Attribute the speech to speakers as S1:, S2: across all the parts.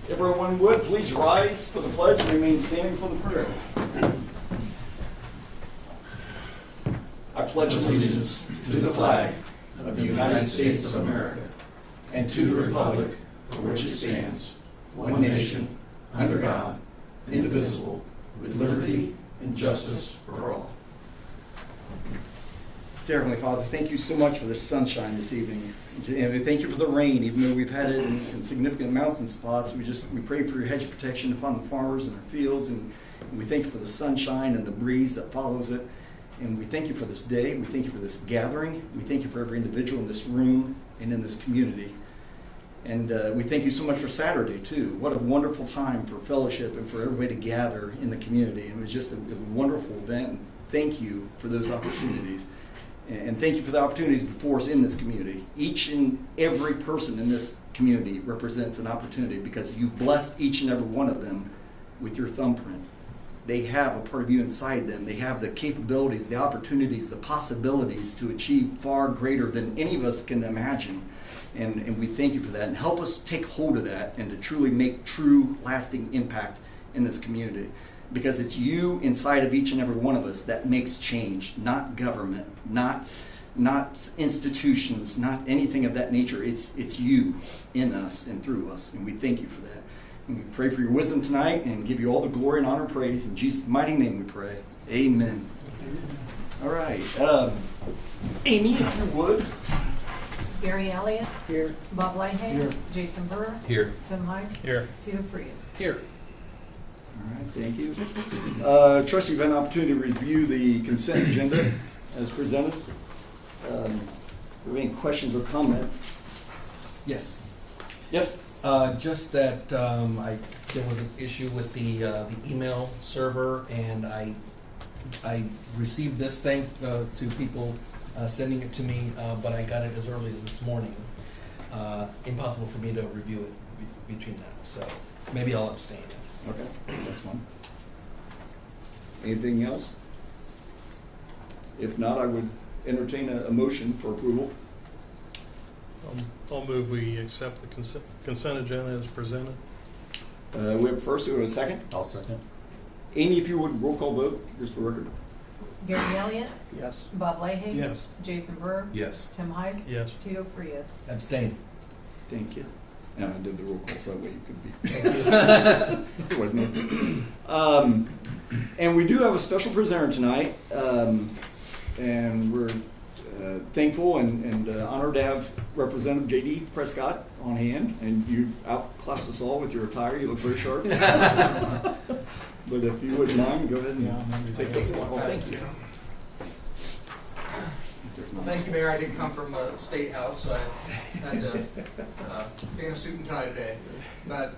S1: Everyone would please rise for the pledge and remain standing for the prayer. I pledge allegiance to the flag of the United States of America and to the republic for which it stands, one nation, under God, indivisible, with liberty and justice for all. Dear Heavenly Father, thank you so much for the sunshine this evening. And thank you for the rain, even though we've had it in significant amounts in spots. We pray for your hedge of protection upon the farmers and our fields, and we thank you for the sunshine and the breeze that follows it. And we thank you for this day. We thank you for this gathering. We thank you for every individual in this room and in this community. And we thank you so much for Saturday, too. What a wonderful time for fellowship and for everybody to gather in the community. And it was just a wonderful event. And thank you for those opportunities. And thank you for the opportunities before us in this community. Each and every person in this community represents an opportunity because you've blessed each and every one of them with your thumbprint. They have a part of you inside them. They have the capabilities, the opportunities, the possibilities to achieve far greater than any of us can imagine. And we thank you for that. And help us take hold of that and to truly make true, lasting impact in this community. Because it's you inside of each and every one of us that makes change, not government, not institutions, not anything of that nature. It's you in us and through us, and we thank you for that. And we pray for your wisdom tonight and give you all the glory and honor and praise. In Jesus' mighty name we pray. Amen. All right. Amy, if you would.
S2: Gary Elliott.
S1: Here.
S2: Bob Leahy.
S1: Here.
S2: Jason Burr.
S3: Here.
S2: Tim Heiss.
S3: Here.
S2: Tito Frias.
S3: Here.
S1: All right, thank you. Trustee, you've had an opportunity to review the consent agenda as presented. Do you have any questions or comments?
S3: Yes.
S1: Yes.
S3: Just that there was an issue with the email server, and I received this thing to people sending it to me, but I got it as early as this morning. Impossible for me to review it between that, so maybe I'll abstain.
S1: Okay, that's fine. Anything else? If not, I would entertain a motion for approval.
S4: I'll move we accept the consent agenda as presented.
S1: We have first, we have a second.
S3: I'll second.
S1: Amy, if you would, roll call vote, just for record.
S2: Gary Elliott.
S1: Yes.
S2: Bob Leahy.
S4: Yes.
S2: Jason Burr.
S3: Yes.
S2: Tim Heiss.
S4: Yes.
S2: Tito Frias.
S3: Abstain.
S1: Thank you. And I did the roll call so that way you could be. There was no. And we do have a special presenter tonight, and we're thankful and honored to have Representative J.D. Prescott on hand. And you outclassed us all with your attire. You look very sharp. But if you wouldn't mind, go ahead and take this one. Thank you.
S5: Thank you, Mayor. I did come from the State House, so I had to be in a suit and tie today. But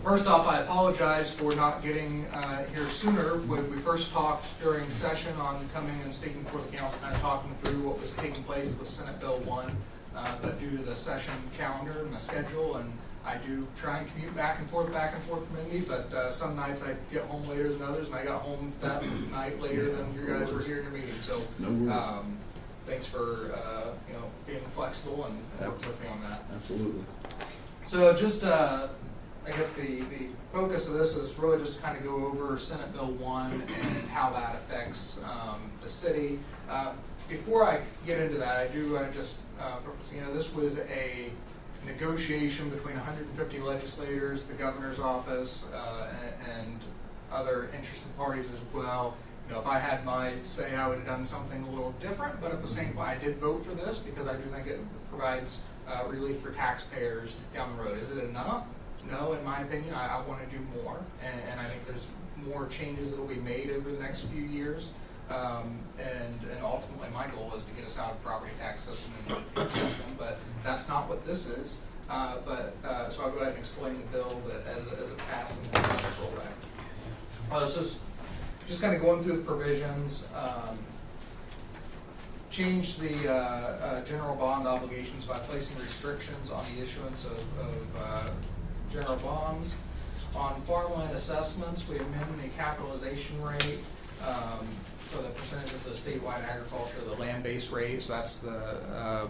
S5: first off, I apologize for not getting here sooner. When we first talked during session on coming and speaking before the council, kind of talking through what was taking place with Senate Bill 1, but due to the session calendar and the schedule, and I do try and commute back and forth from Indy, but some nights I get home later than others, and I got home that night later than you guys were here in your meeting. So thanks for being flexible and working with me on that.
S1: Absolutely.
S5: So just I guess the focus of this is really just to kind of go over Senate Bill 1 and how that affects the city. Before I get into that, I do just this was a negotiation between 150 legislators, the governor's office, and other interested parties as well. If I had my say, I would have done something a little different, but at the same time, I did vote for this because I do think it provides relief for taxpayers down the road. Is it enough? No, in my opinion. I want to do more, and I think there's more changes that will be made over the next few years. And ultimately, my goal is to get us out of the property tax system and into the system, but that's not what this is. So I'll go ahead and explain the bill that as it passed and then roll back. So just kind of going through the provisions. Change the general bond obligations by placing restrictions on the issuance of general bonds. On farmland assessments, we amend the capitalization rate for the percentage of the statewide agriculture, the land-based rate. So that's the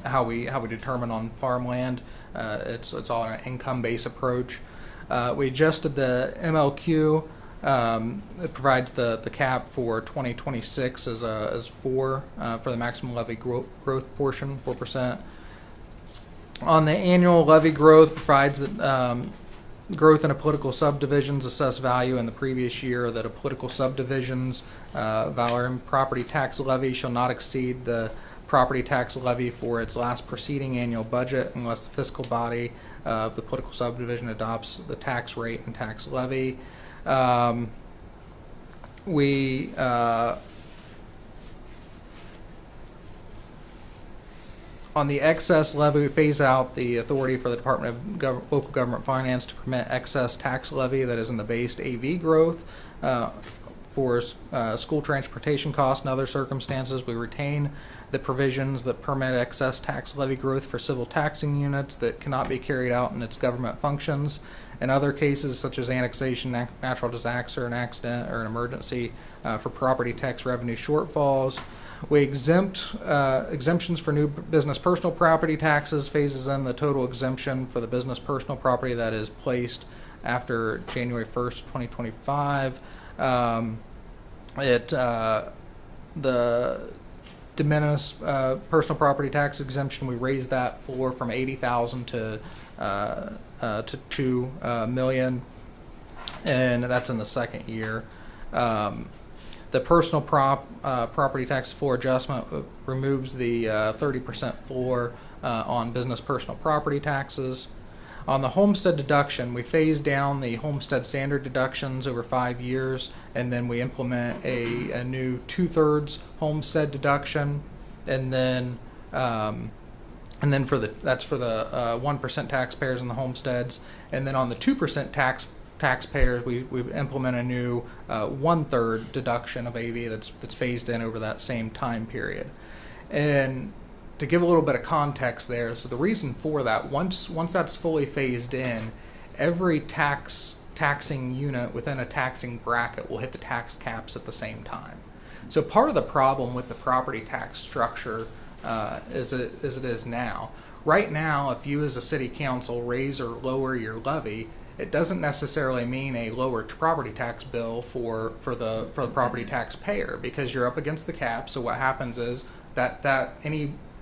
S5: how we determine on farmland. It's all an income-based approach. We adjusted the MLQ. It provides the cap for 2026 as 4 for the maximum levy growth portion, 4%. On the annual levy growth, provides that growth in a political subdivision's assessed value in the previous year, that a political subdivision's value property tax levy shall not exceed the property tax levy for its last preceding annual budget unless the fiscal body of the political subdivision adopts the tax rate and tax levy. On the excess levy, we phase out the authority for the Department of Local Government Finance to permit excess tax levy that is in the based AV growth for school transportation costs and other circumstances. We retain the provisions that permit excess tax levy growth for civil taxing units that cannot be carried out in its government functions. In other cases, such as annexation, natural disaster, an accident, or an emergency, for property tax revenue shortfalls. We exempt exemptions for new business personal property taxes, phases in the total exemption for the business personal property that is placed after January 1st, 2025. The de minimis personal property tax exemption, we raised that floor from $80,000 to $2 million, and that's in the second year. The personal property tax floor adjustment removes the 30% floor on business personal property taxes. On the homestead deduction, we phase down the homestead standard deductions over 5 years, and then we implement a new 2/3 homestead deduction, and then that's for the 1% taxpayers in the homesteads, and then on the 2% taxpayers, we implement a new 1/3 deduction of AV that's phased in over that same time period. And to give a little bit of context there, so the reason for that, once that's fully phased in, every taxing unit within a taxing bracket will hit the tax caps at the same time. So part of the problem with the property tax structure as it is now, right now, if you as a city council raise or lower your levy, it doesn't necessarily mean a lower property tax bill for the property taxpayer, because you're up against the cap. So what happens is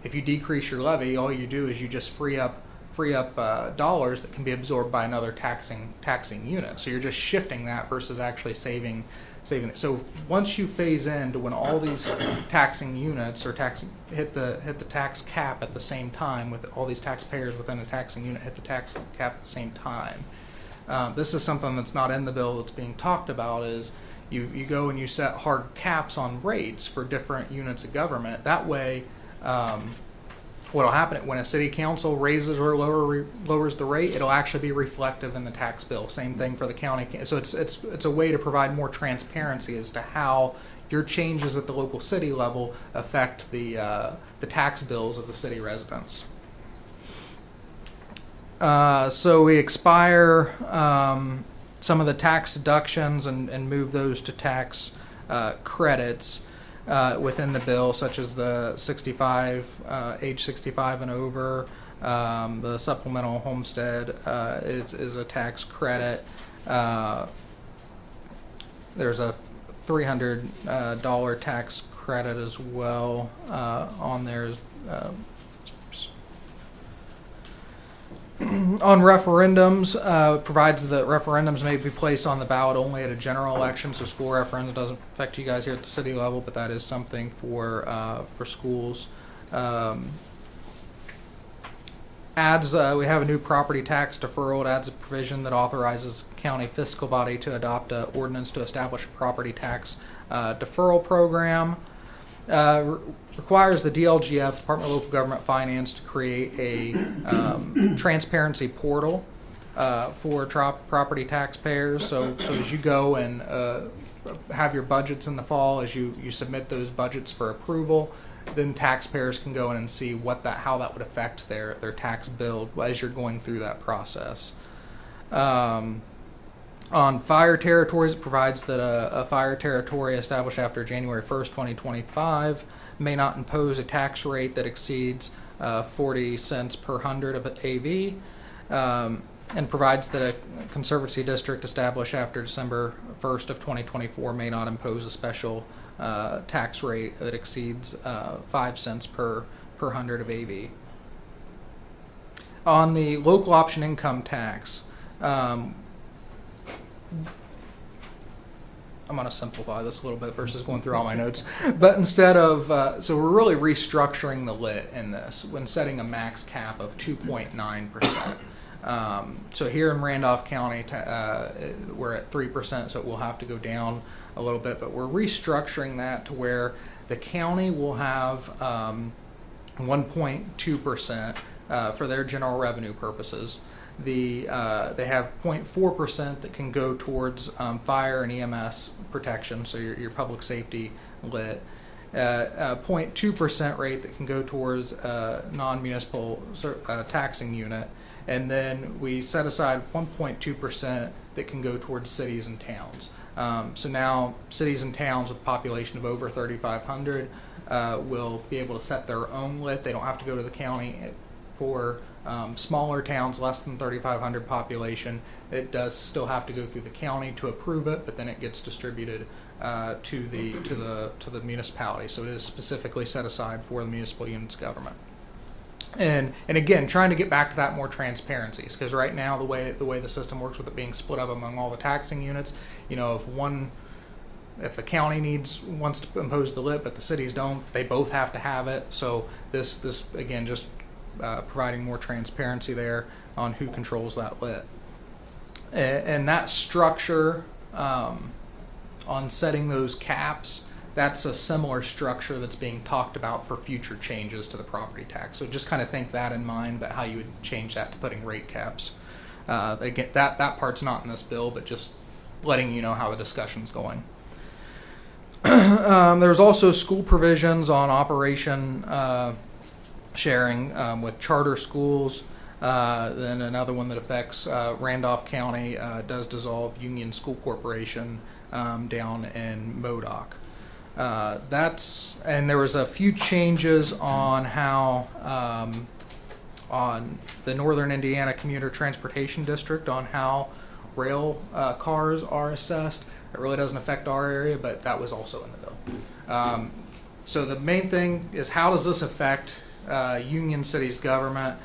S5: if you decrease your levy, all you do is you just free up dollars that can be absorbed by another taxing unit. So you're just shifting that versus actually saving it. So once you phase in to when all these taxing units or hit the tax cap at the same time, with all these taxpayers within a taxing unit hit the tax cap at the same time. This is something that's not in the bill that's being talked about, is you go and you set hard caps on rates for different units of government. That way, what will happen when a city council raises or lowers the rate, it'll actually be reflective in the tax bill. Same thing for the county. So it's a way to provide more transparency as to how your changes at the local city level affect the tax bills of the city residents. So we expire some of the tax deductions and move those to tax credits within the bill, such as the age 65 and over. The supplemental homestead is a tax credit. There's a $300 tax credit as well on there. On referendums, provides that referendums may be placed on the ballot only at a general election. So school referendum doesn't affect you guys here at the city level, but that is something for schools. We have a new property tax deferral. It adds a provision that authorizes county fiscal body to adopt an ordinance to establish a property tax deferral program. Requires the DLGF, Department of Local Government Finance, to create a transparency portal for property taxpayers. So as you go and have your budgets in the fall, as you submit those budgets for approval, then taxpayers can go in and see how that would affect their tax bill as you're going through that process. On fire territories, it provides that a fire territory established after January 1st, 2025 may not impose a tax rate that exceeds 40 cents per 100 of AV, and provides that a conservancy district established after December 1st of 2024 may not impose a special tax rate that exceeds 5 cents per 100 of AV. On the local option income tax, I'm going to simplify this a little bit versus going through all my notes. But instead of, so we're really restructuring the lit in this when setting a max cap of 2.9%. So here in Randolph County, we're at 3%, so it will have to go down a little bit. But we're restructuring that to where the county will have 1.2% for their general revenue purposes. They have 0.4% that can go towards fire and EMS protection, so your public safety lit. 0.2% rate that can go towards non-municipal taxing unit, and then we set aside 1.2% that can go towards cities and towns. So now cities and towns with a population of over 3,500 will be able to set their own lit. They don't have to go to the county. For smaller towns, less than 3,500 population, it does still have to go through the county to approve it, but then it gets distributed to the municipality. So it is specifically set aside for the municipal units of government. And again, trying to get back to that more transparencies, because right now the way the system works with it being split up among all the taxing units, you know, if the county wants to impose the lit but the cities don't, they both have to have it. So this again just providing more transparency there on who controls that lit. And that structure on setting those caps, that's a similar structure that's being talked about for future changes to the property tax. So just kind of think that in mind, but how you would change that to putting rate caps. Again, that part's not in this bill, but just letting you know how the discussion's going. There's also school provisions on operation sharing with charter schools. Then another one that affects Randolph County does dissolve Union School Corporation down in Modoc. And there was a few changes on how on the Northern Indiana Commuter Transportation District on how rail cars are assessed. It really doesn't affect our area, but that was also in the bill. So the main thing is, how does this affect Union City's government?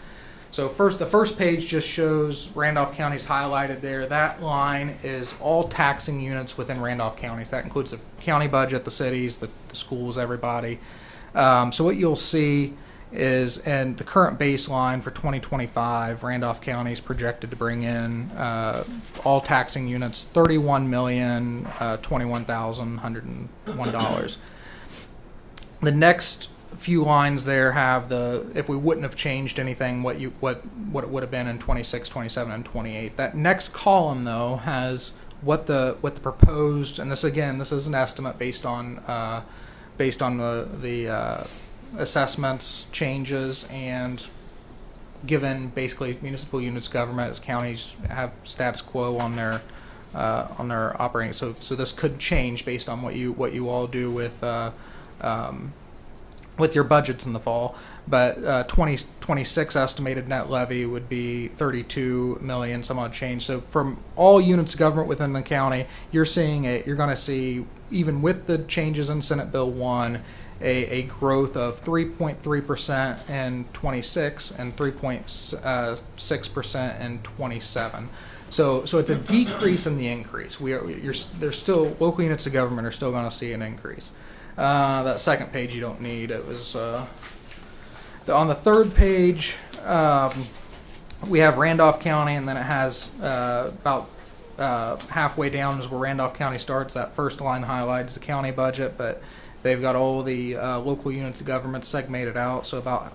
S5: So the first page just shows Randolph County's highlighted there. That line is all taxing units within Randolph County. So that includes the county budget, the cities, the schools, everybody. So what you'll see is, and the current baseline for 2025, Randolph County is projected to bring in all taxing units $31,021,101. The next few lines there have if we wouldn't have changed anything, what it would have been in 26, 27, and 28. That next column though has what the proposed, and this is an estimate based on the assessments changes, and given basically municipal units of government as counties have status quo on their operating. So this could change based on what you all do with your budgets in the fall. But 2026 estimated net levy would be 32 million some odd change. So from all units of government within the county, you're going to see, even with the changes in Senate Bill 1, a growth of 3.3% in 26 and 3.6% in 27. So it's a decrease in the increase. There's still, local units of government are still going to see an increase. That second page you don't need. It was on the third page. We have Randolph County, and then it has about halfway down is where Randolph County starts. That first line highlights the county budget, but they've got all the local units of government segmented out. So about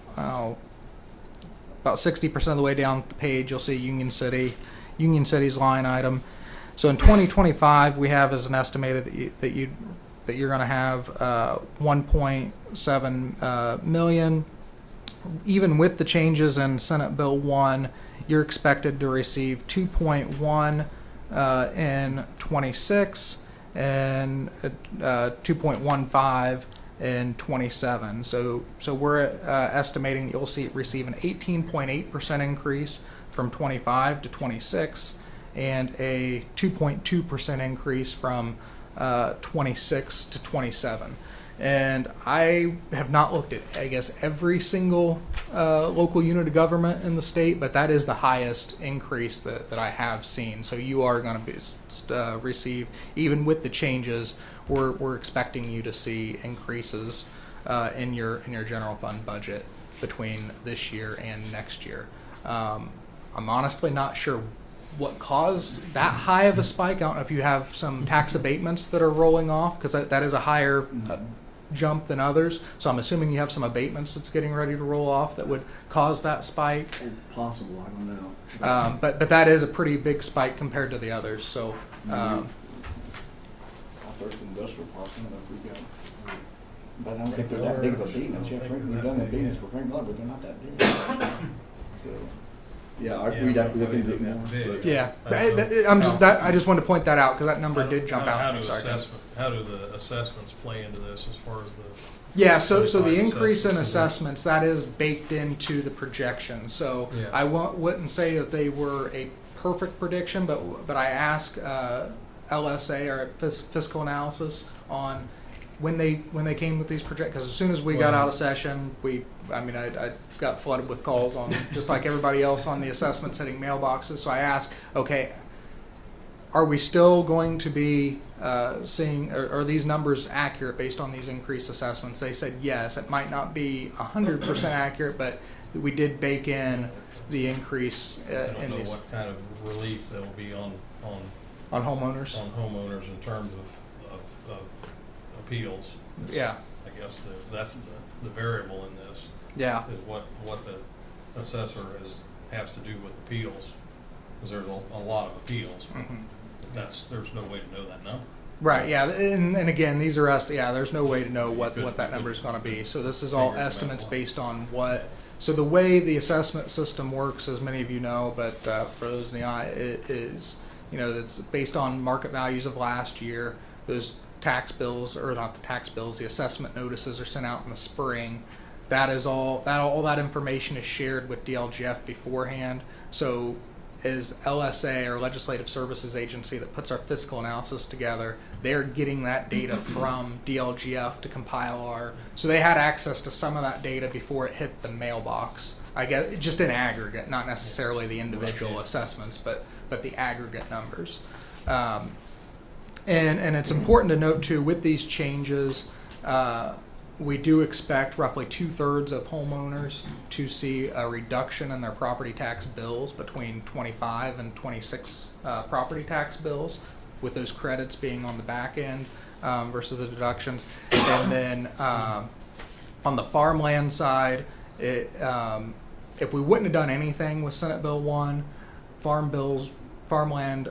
S5: 60% of the way down the page, you'll see Union City's line item. So in 2025, we have as an estimated that you're going to have 1.7 million. Even with the changes in Senate Bill 1, you're expected to receive 2.1 in 26 and 2.15 in 27. So we're estimating that you'll receive an 18.8% increase from 25 to 26, and a 2.2% increase from 26 to 27. And I have not looked at, I guess, every single local unit of government in the state, but that is the highest increase that I have seen. So you are going to receive, even with the changes, we're expecting you to see increases in your general fund budget between this year and next year. I'm honestly not sure what caused that high of a spike. I don't know if you have some tax abatements that are rolling off, because that is a higher jump than others. So I'm assuming you have some abatements that's getting ready to roll off that would cause that spike.
S1: It's possible, I don't know.
S5: But that is a pretty big spike compared to the others. So
S1: Out there at the industrial park, I don't know if we've got, but I don't think they're that big of abatements. Yeah, Frank, we've done abatements for Frank Miller, but they're not that big. So, yeah, we'd have to look into it more. But
S5: yeah,
S4: How-
S5: I just wanted to point that out because that number did jump out.
S4: How
S5: to me. Sorry.
S4: do the assessments play into this as far as the?
S5: Yeah, so the
S4: 25
S5: increase in
S4: assessments.
S5: assessments, that is baked into the projection. So
S3: Yeah.
S5: I wouldn't say that they were a perfect prediction, but I asked LSA, or fiscal analysis, on when they came with these projections. Because as soon as we got out of session, I got flooded with calls on, just like everybody else, on the assessments hitting mailboxes. So I asked, okay, are we still going to be seeing, are these numbers accurate based on these increased assessments? They said yes. It might not be 100% accurate, but we did bake in the increase
S4: I don't
S5: in
S4: know
S5: these
S4: what kind of relief there will be on
S5: homeowners.
S4: homeowners in terms of appeals.
S5: Yeah,
S4: I guess that's the variable in this,
S5: yeah.
S4: is what the assessor has to do with appeals, because there's a lot of appeals.
S5: Mhm.
S4: There's no way to know that number.
S5: Right, yeah, and again, these are there's no way to know what that number is going to be. So this is all
S4: Figure it out.
S5: estimates based on what. So the way the assessment system works, as many of you know, but for those in the eye, it is, it's based on market values of last year. Those tax bills, or not the tax bills, the assessment notices are sent out in the spring. That is all that information is shared with DLGF beforehand. So as LSA, or Legislative Services Agency, that puts our fiscal analysis together, they're getting that data from DLGF to compile so they had access to some of that data before it hit the mailbox. I guess just in aggregate, not necessarily the individual assessments, but the aggregate numbers. And it's important to note too, with these changes, we do expect roughly 2/3 of homeowners to see a reduction in their property tax bills between 25 and 26 property tax bills, with those credits being on the back end versus the deductions. And then on the farmland side, if we wouldn't have done anything with Senate Bill 1, farmland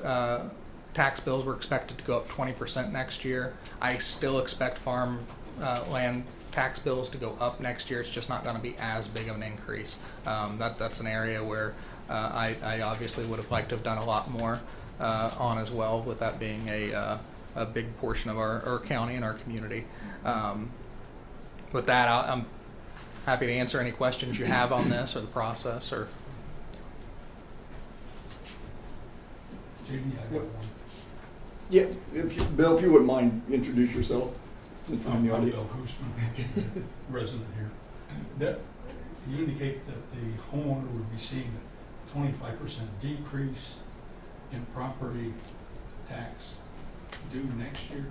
S5: tax bills were expected to go up 20% next year. I still expect farmland tax bills to go up next year. It's just not going to be as big of an increase. That's an area where I obviously would have liked to have done a lot more on as well, with that being a big portion of our county and our community. With that, I'm happy to answer any questions you have on this or the process. Or
S6: JD, I got one.
S1: yeah, Bill, if you wouldn't mind, introduce yourself. Since you're in the
S6: I'm
S1: audience.
S6: Bill Hoostman, resident here. That, you indicate that the homeowner would be seeing a 25% decrease in property tax due next year?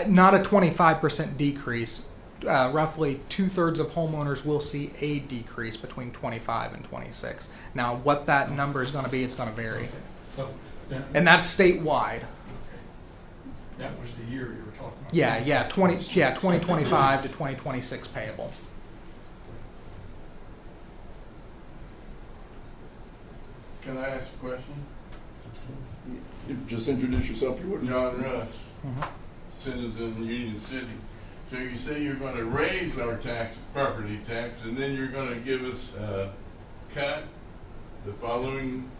S5: not a 25% decrease. Roughly 2/3 of homeowners will see a decrease between 25 and 26. Now, what that number is going to be, it's going to vary.
S6: Okay. So,
S5: And that's statewide.
S6: okay. That was the year you were talking about?
S5: Yeah, 2025 to 2026 payable.
S7: Can I ask a question?
S1: Just introduce yourself, if you wouldn't.
S7: John Russ, citizen in Union City. So you say you're going to raise our property tax, and then you're going to give us a cut the following.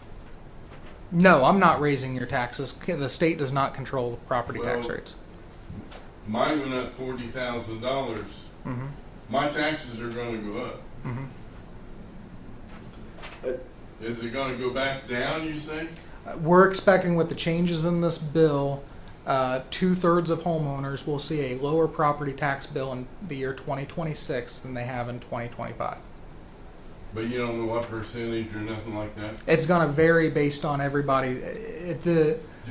S5: No, I'm not raising your taxes. The state does not control the property tax
S7: Well,
S5: rates.
S7: Mine went up $40,000
S5: Mm-hmm.
S7: My taxes are gonna go up.
S5: Mm-hmm.
S7: Is it gonna go back down, you say?
S5: We're expecting with the changes in this bill, 2/3 of homeowners will see a lower property tax bill in the year 2026 than they have in 2025.
S7: But you don't know what percentage or nothing like that?
S5: It's going to vary based on everybody.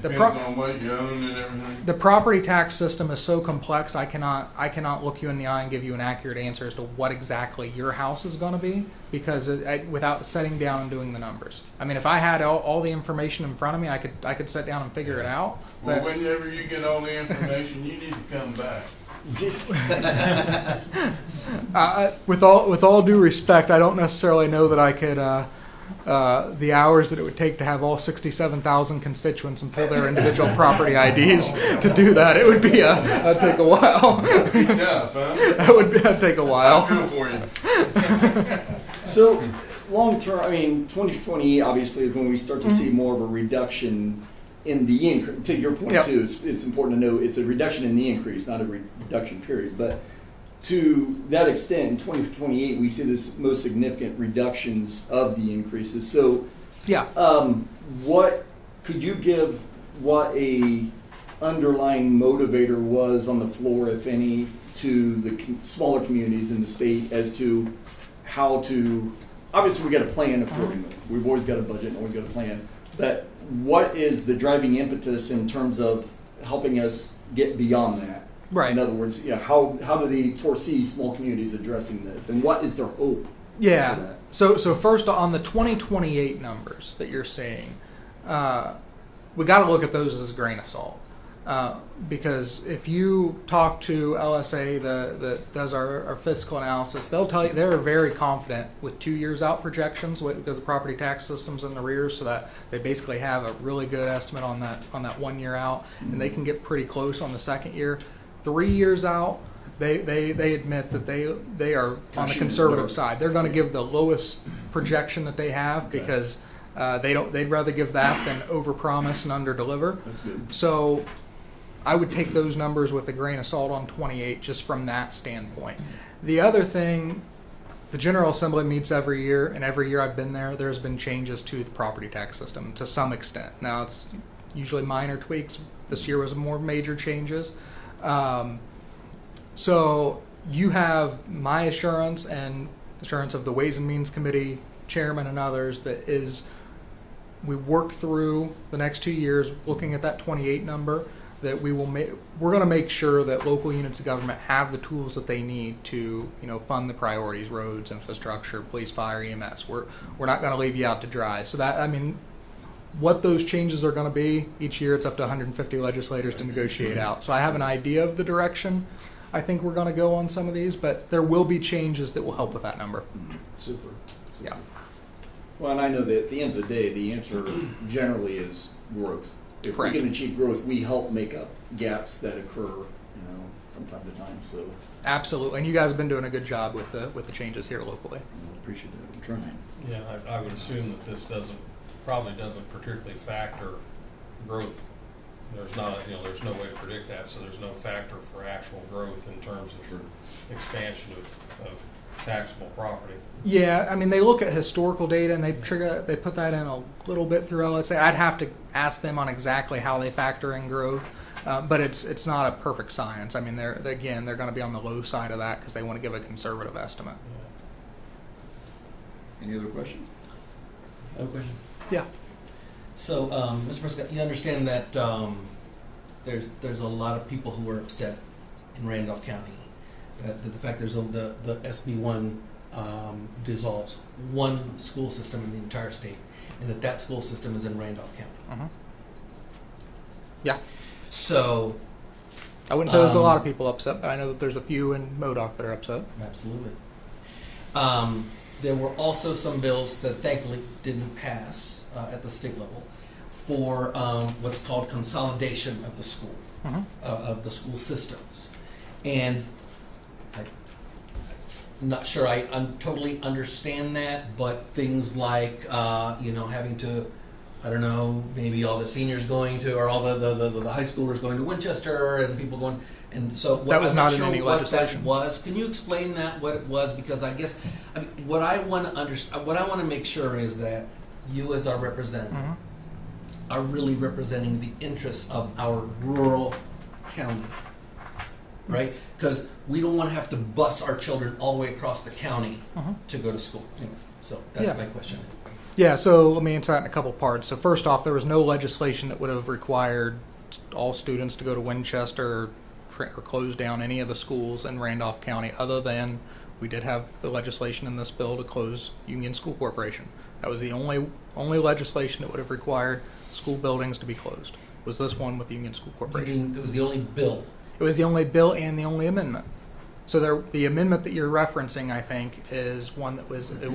S7: Depends on what you own and everything?
S5: The property tax system is so complex. I cannot look you in the eye and give you an accurate answer as to what exactly your house is going to be, because without sitting down and doing the numbers. I mean, if I had all the information in front of me, I could sit down and figure it out.
S7: Well,
S5: But
S7: whenever you get all the information, you need to come back.
S5: with all due respect, I don't necessarily know that I could. The hours that it would take to have all 67,000 constituents and pull their individual property IDs to do that, it would be that'd take a while.
S7: That'd be tough, huh?
S5: That'd take a
S7: I
S5: while.
S7: feel for you.
S1: So, long term, I mean, 2028 obviously is when we start to see more of a reduction in the increase. To your point
S5: Yep.
S1: too, it's important to know it's a reduction in the increase, not a reduction period. But to that extent, in 2028, we see this most significant reductions of the increases. So,
S5: Yeah.
S1: what could you give? What a underlying motivator was on the floor, if any, to the smaller communities in the state as to how to? Obviously, we got a plan accordingly. We've always got a budget and always got a plan. But what is the driving impetus in terms of helping us get beyond that?
S5: Right.
S1: In other words, how do they foresee small communities addressing this, and what is their hope?
S5: Yeah.
S1: For that?
S5: So first on the 2028 numbers that you're saying, we got to look at those as a grain of salt. Because if you talk to LSA that does our fiscal analysis, they'll tell you they're very confident with 2 years out projections because the property tax system's in the rear, so that they basically have a really good estimate on that 1 year out, and they can get pretty close on the second year. 3 years out, they admit that they are on the conservative side. They're going to give the lowest projection that they have because they'd rather give that than overpromise and underdeliver.
S1: That's good.
S5: So I would take those numbers with a grain of salt on 28 just from that standpoint. The other thing, the General Assembly meets every year, and every year I've been there, there's been changes to the property tax system to some extent. Now it's usually minor tweaks. This year was more major changes. So you have my assurance and assurance of the Ways and Means Committee chairman and others that is we work through the next 2 years looking at that 28 number, that we're going to make sure that local units of government have the tools that they need to fund the priorities, roads, infrastructure, police, fire, EMS. We're not going to leave you out to dry. So that, I mean, what those changes are going to be each year, it's up to 150 legislators to negotiate out. So I have an idea of the direction I think we're going to go on some of these, but there will be changes that will help with that number.
S1: Super.
S5: Yeah.
S1: Well, and I know that at the end of the day, the answer generally is growth. If
S5: Correct.
S1: we can achieve growth, we help make up gaps that occur, from time to time. So
S5: Absolutely, and you guys have been doing a good job with the changes here locally.
S1: I appreciate it. I'm trying.
S4: Yeah, I would assume that this probably doesn't particularly factor growth. There's not, there's no way to predict that, so there's no factor for actual growth in terms of expansion of taxable property.
S5: Yeah, I mean they look at historical data and they put that in a little bit through LSA. I'd have to ask them on exactly how they factor in growth, but it's not a perfect science. I mean they're going to be on the low side of that because they want to give a conservative estimate.
S1: Any other questions?
S3: No question.
S5: Yeah.
S3: So, Mr. Prescott, you understand that there's a lot of people who are upset in Randolph County that the fact there's the SB1 dissolves one school system in the entire state, and that school system is in Randolph County.
S5: Uh-huh. Yeah.
S3: So,
S5: I wouldn't say there's a lot of people upset, but I know that there's a few in Modoc that are upset.
S3: absolutely. There were also some bills that thankfully didn't pass at the state level for what's called consolidation of the school, of the school systems. And I'm not sure I totally understand that, but things like, having to, I don't know, maybe all the seniors going to, or all the high schoolers going to Winchester and people going, And so
S8: That was
S3: I'm
S8: not in
S3: sure
S8: any
S3: what
S8: legislation.
S3: That was. Can you explain that what it was? Because I guess what I want to understand, what I want to make sure is that you, as our representative, are really representing the interests of our rural county, right? Because we don't want to have to bus our children all the way across the county to go to school. Anyway, so that's
S8: Yeah.
S3: my question.
S8: Yeah, so let me answer that in a couple parts. So first off, there was no legislation that would have required all students to go to Winchester or close down any of the schools in Randolph County, other than we did have the legislation in this bill to close Union School Corporation. That was the only legislation that would have required school buildings to be closed. Was this one with Union School Corporation?
S3: It was the only bill.
S8: It was the only bill and the only amendment. So the amendment that you're referencing, I think, is one that was there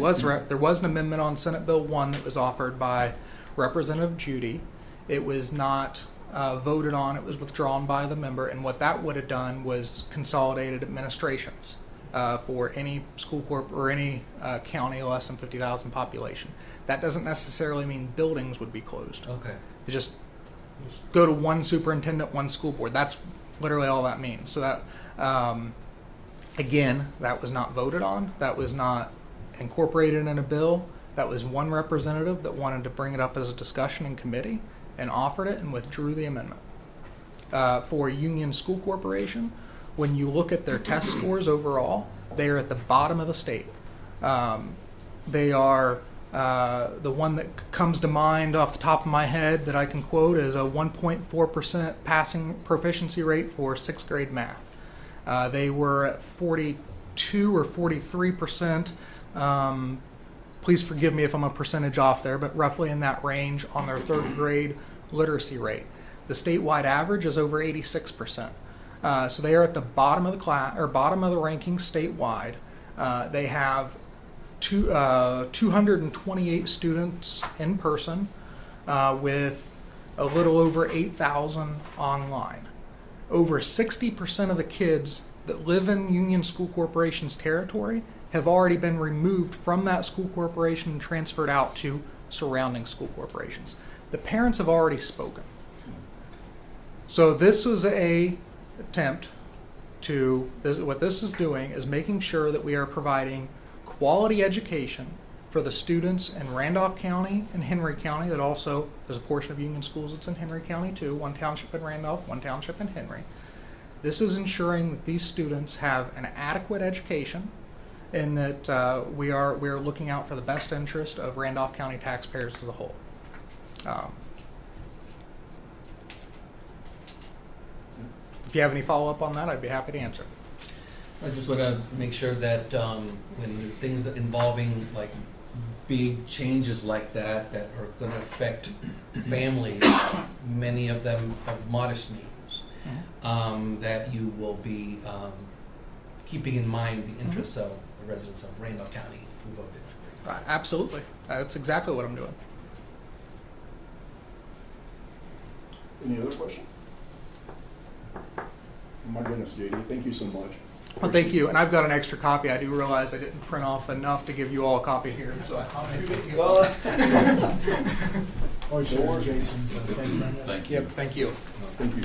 S8: was an amendment on Senate Bill 1 that was offered by Representative Judy. It was not voted on. It was withdrawn by the member, and what that would have done was consolidated administrations for any school corp or any county less than 50,000 population. That doesn't necessarily mean buildings would be closed.
S3: Okay.
S8: They just go to one superintendent, one school board. That's literally all that means. So that, again, that was not voted on. That was not incorporated in a bill. That was one representative that wanted to bring it up as a discussion in committee and offered it and withdrew the amendment. For Union School Corporation, when you look at their test scores overall, they are at the bottom of the state. They are the one that comes to mind off the top of my head that I can quote is a 1.4% passing proficiency rate for 6th grade math. They were at 42 or 43%. Please forgive me if I'm a percentage off there, but roughly in that range on their 3rd grade literacy rate. The statewide average is over 86%. So they are at the bottom of the class or bottom of the rankings statewide. They have 228 students in person with a little over 8,000 online. Over 60% of the kids that live in Union School Corporation's territory have already been removed from that school corporation and transferred out to surrounding school corporations. The parents have already spoken. So this was a attempt to, what this is doing is making sure that we are providing quality education for the students in Randolph County and Henry County. That also, there's a portion of Union Schools that's in Henry County too, one township in Randolph, one township in Henry. This is ensuring that these students have an adequate education and that we are looking out for the best interest of Randolph County taxpayers as a whole. If you have any follow-up on that, I'd be happy to answer.
S3: I just want to make sure that when there are things involving like big changes like that that are going to affect families, many of them of modest means, that you will be keeping in mind the interests of the residents of Randolph County who voted.
S8: Absolutely. That's exactly what I'm doing.
S9: Any other questions? Oh my goodness, JD, thank you so much.
S8: Well, thank you. And I've got an extra copy. I do realize I didn't print off enough to give you all a copy here. So
S9: Oh, sure.
S10: Jason, so thank you very much.
S7: Thank you.
S8: Yep, thank you.
S9: Thank you.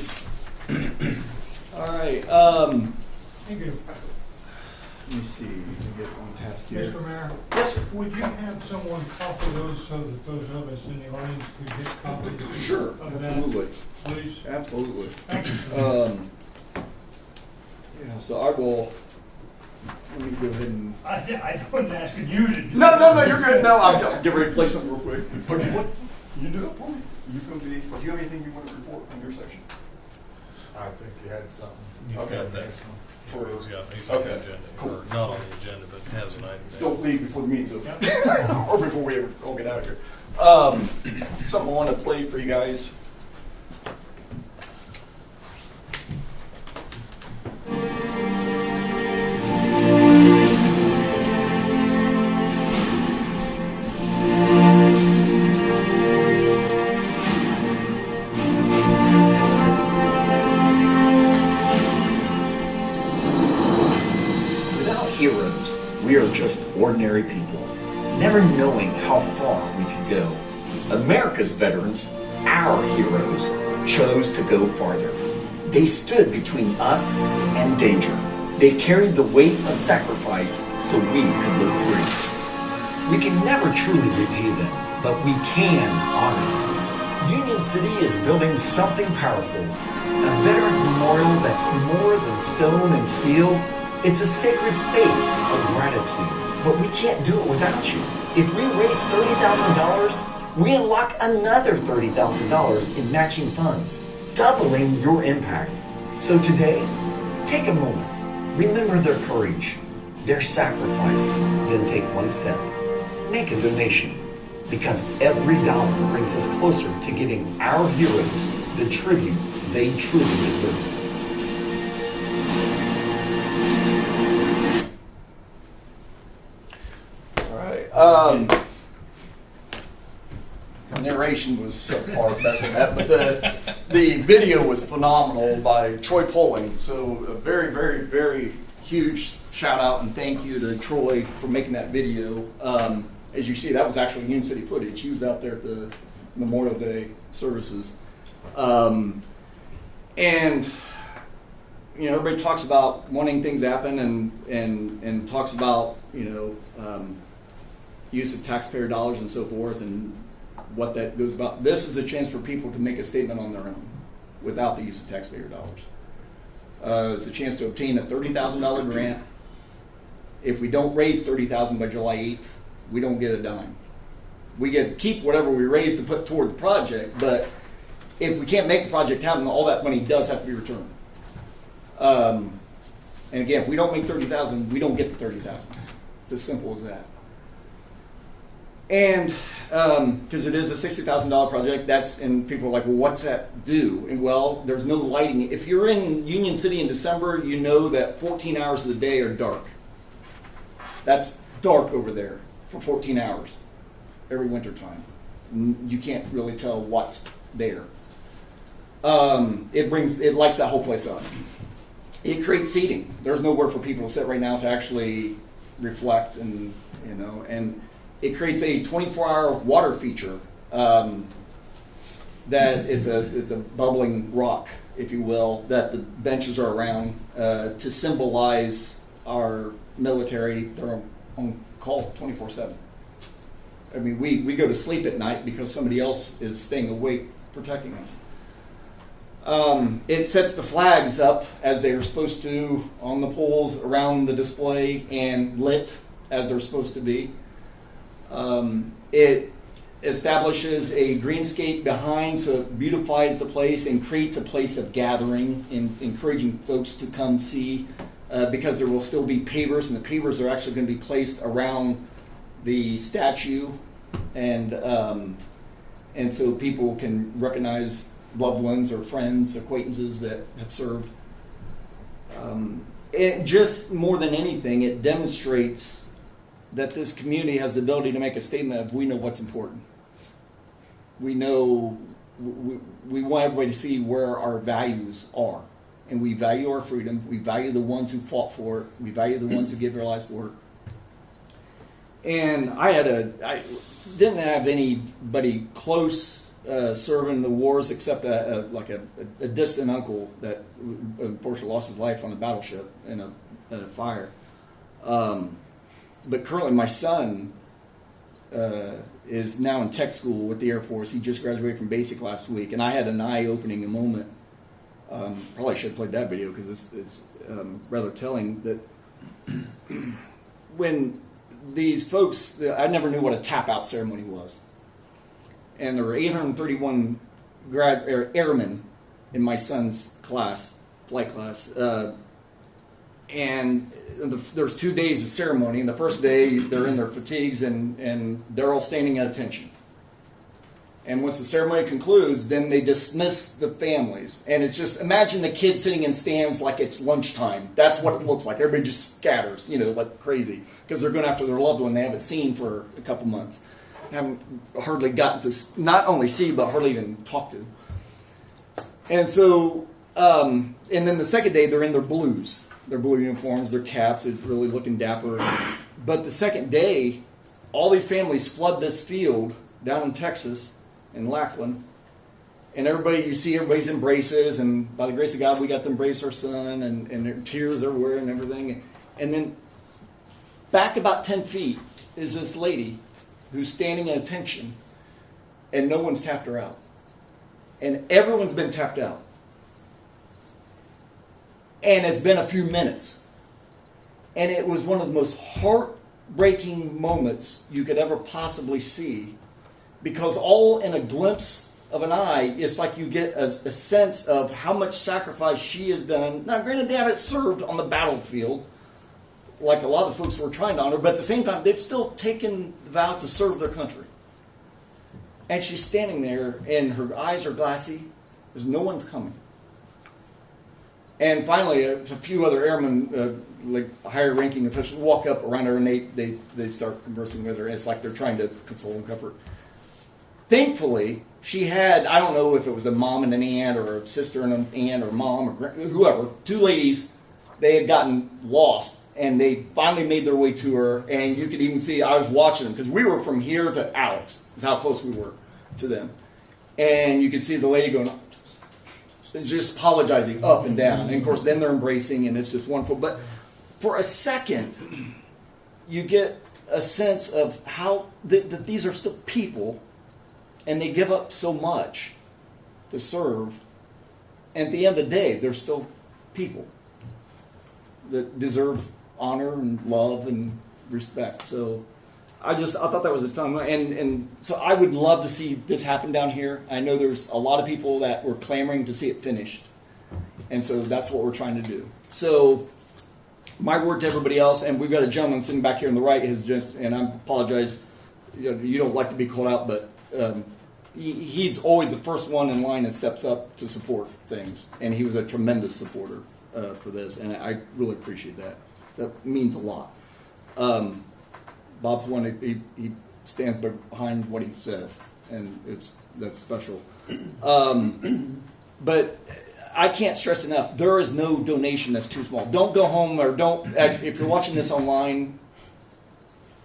S9: All right,
S6: Thank you.
S9: let me see, let me get on task here.
S6: Mr. Mayor,
S9: Yes, sir.
S6: would you have someone copy those so that those of us in the audience could get copies?
S9: Sure,
S6: Of that,
S9: absolutely,
S6: please.
S9: absolutely.
S6: Thank you.
S9: Yeah, so I will, let me go ahead and.
S6: I wasn't asking you to do
S9: No, you're good. No, I'll get ready to play something real quick. Okay, what, you do that for me? You gonna be, do you have anything you want to report on your section?
S10: I think you had something.
S9: Okay.
S4: Got that.
S9: For,
S4: He's on the
S9: Okay,
S4: agenda,
S9: cool.
S4: or not on the agenda, but has an item there.
S9: don't leave before the meeting's over. Or before we ever all get out of here. Something I want to play for you guys.
S11: Without heroes, we are just ordinary people, never knowing how far we could go. America's veterans, our heroes, chose to go farther. They stood between us and danger. They carried the weight of sacrifice so we could live free. We can never truly repay them, but we can honor them. Union City is building something powerful, a Veterans Memorial that's more than stone and steel. It's a sacred space of gratitude, but we can't do it without you. If we raise $30,000, we unlock another $30,000 in matching funds, doubling your impact. So today, take a moment. Remember their courage, their sacrifice, then take one step. Make a donation, because every dollar brings us closer to giving our heroes the tribute they truly deserve.
S1: All right. The narration was subpar, that's what that, but the video was phenomenal by Troy Poling. So a very, very, very huge shout out and thank you to Troy for making that video. As you see, that was actually Union City footage. He was out there at the Memorial Day services. And you know, everybody talks about wanting things to happen and talks about, you know, use of taxpayer dollars and so forth and what that goes about. This is a chance for people to make a statement on their own without the use of taxpayer dollars. It's a chance to obtain a $30,000 grant. If we don't raise $30,000 by July 8th, we don't get a dime. We get to keep whatever we raise to put toward the project, but if we can't make the project happen, all that money does have to be returned. And again, if we don't make $30,000, we don't get the $30,000. It's as simple as that. And because it is a $60,000 project, and people are like, well, what's that do? And well, there's no lighting. If you're in Union City in December, you know that 14 hours of the day are dark. That's dark over there for 14 hours every winter time. You can't really tell what's there. It lights that whole place up. It creates seating. There's nowhere for people to sit right now to actually reflect and it creates a 24-hour water feature that it's a bubbling rock, if you will, that the benches are around to symbolize our military. They're on call 24/7. I mean, we go to sleep at night because somebody else is staying awake protecting us. It sets the flags up as they are supposed to on the poles around the display and lit as they're supposed to be. It establishes a greenscape behind, so it beautifies the place and creates a place of gathering and encouraging folks to come see, because there will still be pavers, and the pavers are actually going to be placed around the statue, and so people can recognize loved ones or friends, acquaintances that have served. It just more than anything, it demonstrates that this community has the ability to make a statement of we know what's important. We know we want everybody to see where our values are. And we value our freedom. We value the ones who fought for it. We value the ones who gave their lives for it. And I didn't have anybody close serving the wars except a distant uncle that unfortunately lost his life on a battleship in a fire. But currently my son is now in tech school with the Air Force. He just graduated from basic last week, and I had an eye-opening moment. Probably should have played that video because it's rather telling that when these folks, I never knew what a tap-out ceremony was. And there were 831 airmen in my son's class, flight class, and there's 2 days of ceremony. And the first day, they're in their fatigues and they're all standing at attention. And once the ceremony concludes, then they dismiss the families. And it's just, imagine the kids sitting in stands like it's lunchtime. That's what it looks like. Everybody just scatters, like crazy. Because they're going after their loved one they haven't seen for a couple months. Haven't hardly gotten to not only see, but hardly even talk to. And so, and then the second day, they're in their blues. Their blue uniforms, their caps, it's really looking dapper. But the second day, all these families flood this field down in Texas, in Lackland, And everybody, you see everybody's embraces, and by the grace of God, we got to embrace our son, and there are tears everywhere and everything. And then back about 10 feet is this lady who's standing at attention, and no one's tapped her out. And everyone's been tapped out. And it's been a few minutes. And it was one of the most heartbreaking moments you could ever possibly see, because all in a glimpse of an eye, it's like you get a sense of how much sacrifice she has done. Now, granted, they haven't served on the battlefield like a lot of the folks who are trying to honor, but at the same time, they've still taken the vow to serve their country. And she's standing there, and her eyes are glassy. There's no one's coming. And finally, a few other airmen, like higher-ranking officials, walk up around her, and they start conversing with her. It's like they're trying to console and comfort. Thankfully, she had, I don't know if it was a mom and an aunt, or a sister and an aunt, or mom, or whoever, two ladies. They had gotten lost, and they finally made their way to her. And you could even see, I was watching them, because we were from here to Alex, is how close we were to them. And you could see the lady going, just apologizing up and down. And of course, then they're embracing, and it's just wonderful. But for a second, you get a sense of how that these are still people, and they give up so much to serve. And at the end of the day, they're still people that deserve honor and love and respect. So I thought that was a ton. And so I would love to see this happen down here. I know there's a lot of people that were clamoring to see it finished. And so that's what we're trying to do. So my word to everybody else, and we've got a gentleman sitting back here on the right, and I apologize, you don't like to be called out, but he's always the first one in line that steps up to support things. And he was a tremendous supporter for this, and I really appreciate that. That means a lot. Bob's one, he stands behind what he says, and that's special. But I can't stress enough, there is no donation that's too small. Don't go home, or if you're watching this online,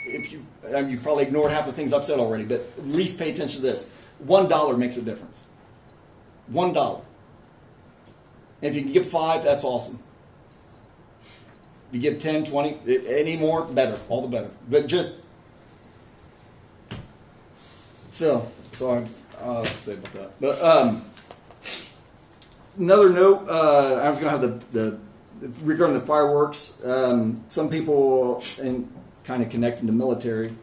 S1: you probably ignored half the things I've said already, but at least pay attention to this. $1 makes a difference. $1. And if you can give 5, that's awesome. If you give 10, 20, any more, better. All the better. But just... So I'll say about that. But another note, I was going to have the regarding the fireworks. Some people, and kind of connecting to military,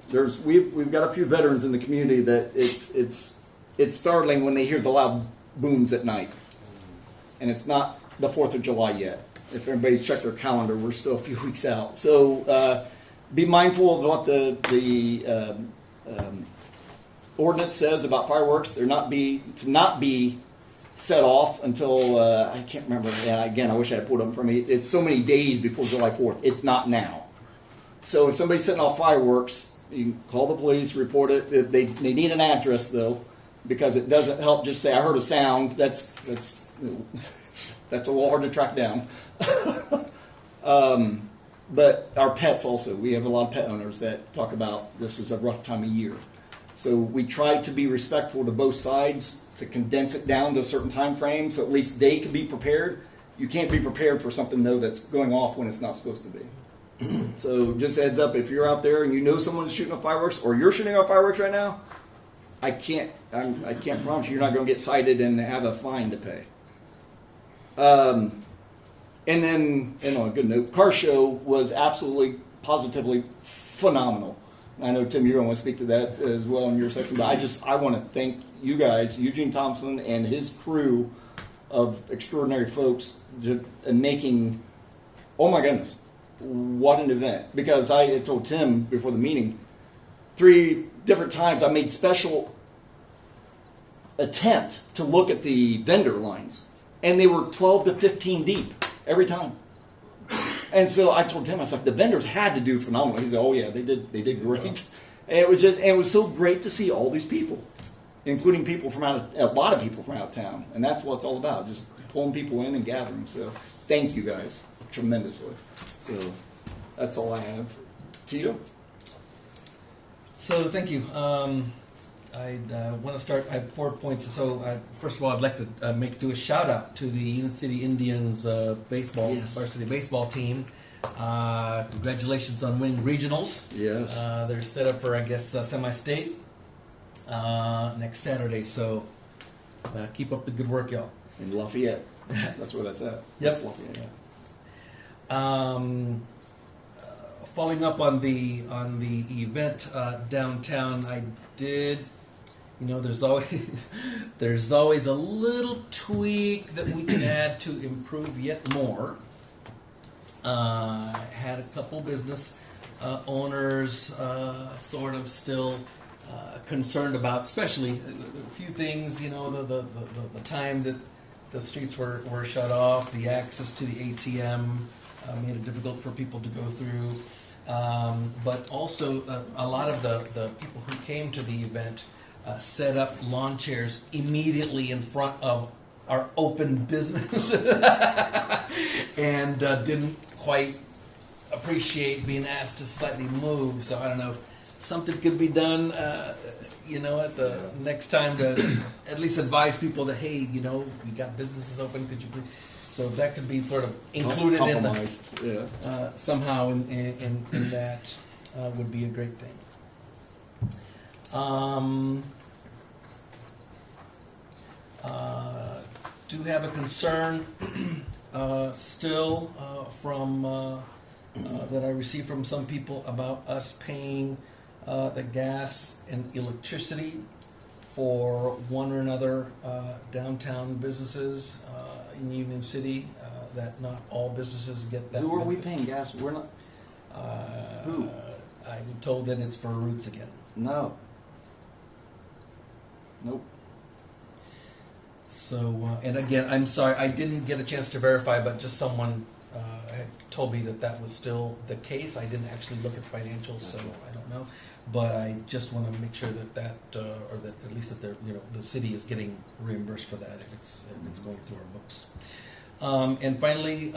S1: we've got a few veterans in the community that it's startling when they hear the loud booms at night. And it's not the 4th of July yet. If everybody's checked their calendar, we're still a few weeks out. So be mindful of what the ordinance says about fireworks. They're not be set off until I can't remember. Yeah, again, I wish I had pulled them for me. It's so many days before July 4th. It's not now. So if somebody's setting off fireworks, you can call the police, report it. They need an address though, because it doesn't help just say I heard a sound. That's a little hard to track down. But our pets also. We have a lot of pet owners that talk about this is a rough time of year. So we try to be respectful to both sides, to condense it down to a certain time frame so at least they can be prepared. You can't be prepared for something, though, that's going off when it's not supposed to be. So just a heads up, if you're out there and you know someone's shooting off fireworks, or you're shooting off fireworks right now, I can't promise you're not going to get cited and have a fine to pay. And then, on a good note, car show was absolutely, positively phenomenal. I know, Tim, you're going to want to speak to that as well in your section, but I want to thank you guys, Eugene Thompson and his crew of extraordinary folks in making, oh my goodness, what an event. Because I had told Tim before the meeting, 3 different times I made special attempt to look at the vendor lines, and they were 12 to 15 deep every time. And so I told him, I was like, the vendors had to do phenomenal. He said, oh yeah, they did great. And it was so great to see all these people, including people a lot of people from out of town. And that's what it's all about, just pulling people in and gathering. So thank you guys tremendously. So that's all I have. Tito?
S3: So thank you. I want to start. I have 4 points. So, first of all, I'd like to do a shout out to the Union City Indians varsity baseball team. Congratulations on winning regionals.
S1: Yes.
S3: They're set up for, I guess, semi-state next Saturday. So, keep up the good work, y'all.
S1: In Lafayette. That's where that's at.
S3: Yep.
S1: That's Lafayette, yeah.
S3: Following up on the event downtown, I did. There's always a little tweak that we can add to improve yet more. Had a couple business owners sort of still concerned about, especially a few things. The time that the streets were shut off, the access to the ATM made it difficult for people to go through. But also, a lot of the people who came to the event set up lawn chairs immediately in front of our open business and didn't quite appreciate being asked to slightly move. So I don't know if something could be done, at the next time to at least advise people that, hey, we got businesses open, could you please? So that could be sort of included in the, somehow in that would be a great thing. Do have a concern still from that I received from some people about us paying the gas and electricity for one or another downtown busises in Union City, that not all businesses get that.
S1: Who are we
S3: benefit.
S1: paying gas? We're not. Who?
S3: I'm told that it's for Roots again.
S1: No. Nope.
S3: So, and again, I'm sorry, I didn't get a chance to verify, but just someone had told me that was still the case. I didn't actually look at financials, so I don't know. But I just want to make sure that or that at least that they're, the city is getting reimbursed for that if it's going through our books. And finally,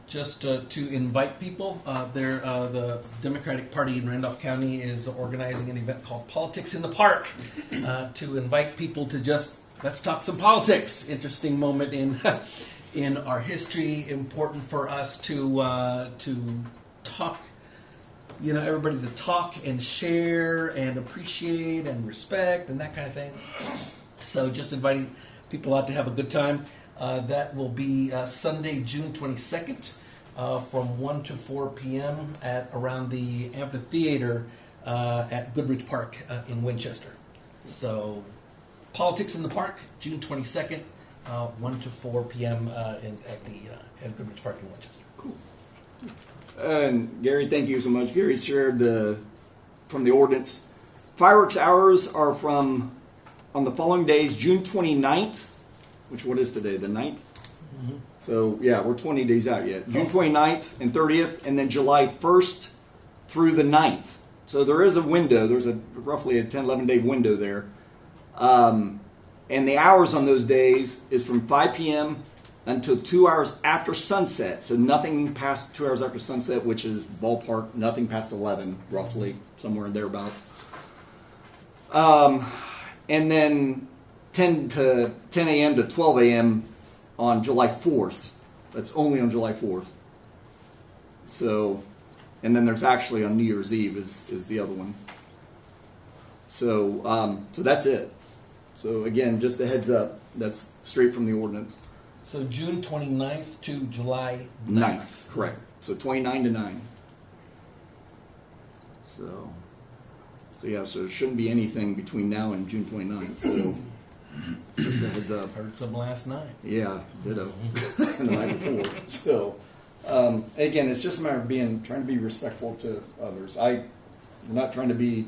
S3: just to invite people, the Democratic Party in Randolph County is organizing an event called Politics in the Park to invite people to just let's talk some politics. Interesting moment in our history. Important for us to talk. Everybody to talk and share and appreciate and respect and that kind of thing. So just inviting people out to have a good time. That will be Sunday, June 22nd from 1 to 4 p.m. at around the amphitheater at Goodrich Park in Winchester. So Politics in the Park, June 22nd, 1 to 4 p.m. at Goodrich Park in Winchester.
S1: Cool. And Gary, thank you so much. Gary shared from the ordinance. Fireworks hours are on the following days, June 29th, which what is today, the 9th? Mm-hmm. So, yeah, we're 20 days out yet. June 29th and 30th, and then July 1st through the 9th. So there is a window. There's roughly a 10, 11-day window there. And the hours on those days is from 5 p.m. until 2 hours after sunset. So nothing past 2 hours after sunset, which is ballpark, nothing past 11, roughly, somewhere thereabouts. And then 10 a.m. to 12 a.m. on July 4th. That's only on July 4th. So, and then there's actually on New Year's Eve is the other one. So, so that's it. So again, just a heads up, that's straight from the ordinance.
S3: So June 29th to July
S1: 9th, correct. So 29 to 9. So yeah, so there shouldn't be anything between now and June 29th. So just a heads up.
S3: Heard some last night.
S1: Yeah, ditto. And the night before. So again, it's just a matter of trying to be respectful to others. We're not trying to be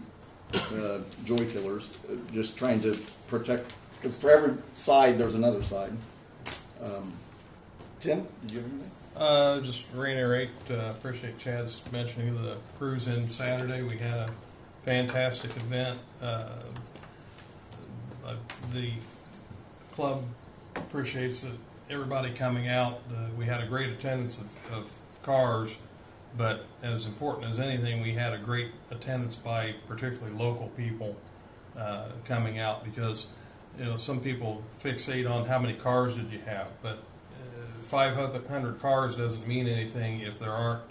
S1: joy killers, just trying to protect, because for every side there's another side. Tim, did you have anything?
S4: Just reiterate, appreciate Chad's mentioning the cruise in Saturday. We had a fantastic event. The club appreciates everybody coming out. We had a great attendance of cars, but as important as anything, we had a great attendance by particularly local people coming out, because some people fixate on how many cars did you have, but 500 cars doesn't mean anything if there aren't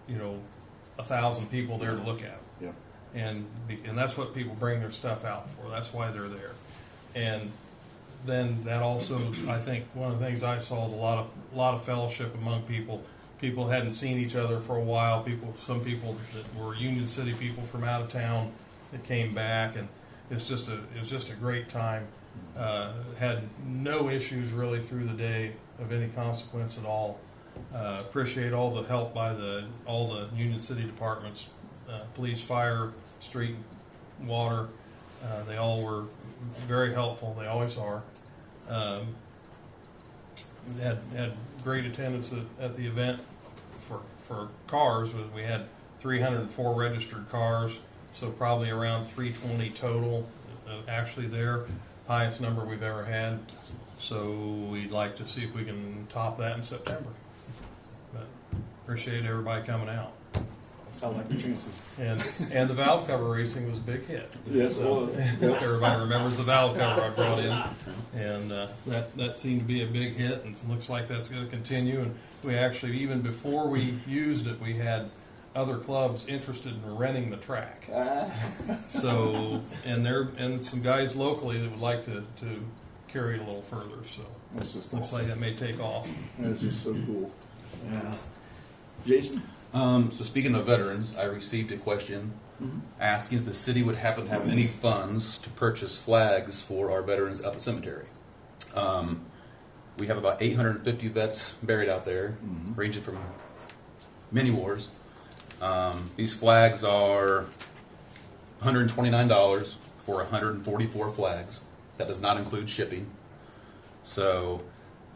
S4: 1,000 people there to look at.
S9: Yeah.
S4: And that's what people bring their stuff out for. That's why they're there. And then that also, I think, one of the things I saw is a lot of fellowship among people. People hadn't seen each other for a while. Some people that were Union City people from out of town that came back, and it was just a great time. Had no issues really through the day of any consequence at all. Appreciate all the help by all the Union City departments, police, fire, street, water. They all were very helpful. They always are. Had great attendance at the event for cars. We had 304 registered cars, so probably around 320 total actually there. Highest number we've ever had. So we'd like to see if we can top that in September. But appreciate everybody coming out.
S9: I like the chances.
S4: And the valve cover racing was a big hit.
S9: Yes, it was. Yep.
S4: Everybody remembers the valve cover I brought in, and that seemed to be a big hit, and it looks like that's going to continue. And we actually, even before we used it, we had other clubs interested in renting the track. So, and some guys locally that would like to carry it a little further. So
S9: That's just
S4: looks like that may take off.
S9: That's just so cool. Yeah. Jason?
S12: So speaking of veterans, I received a question asking if the city would happen to have any funds to purchase flags for our veterans at the cemetery. We have about 850 vets buried out there, ranging from many wars. These flags are $129 for 144 flags. That does not include shipping. So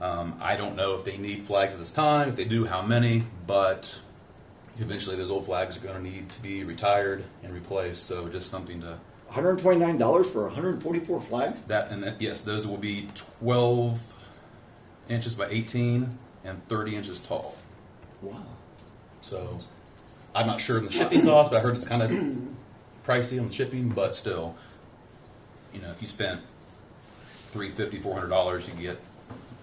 S12: I don't know if they need flags at this time. If they do, how many? But eventually those old flags are going to need to be retired and replaced. So just something to...
S9: $129 for 144 flags?
S12: Yes, those will be 12 inches by 18 and 30 inches tall.
S9: Wow.
S12: So I'm not sure on the shipping cost, but I heard it's kind of pricey on the shipping, but still, if you spent $350, $400, you get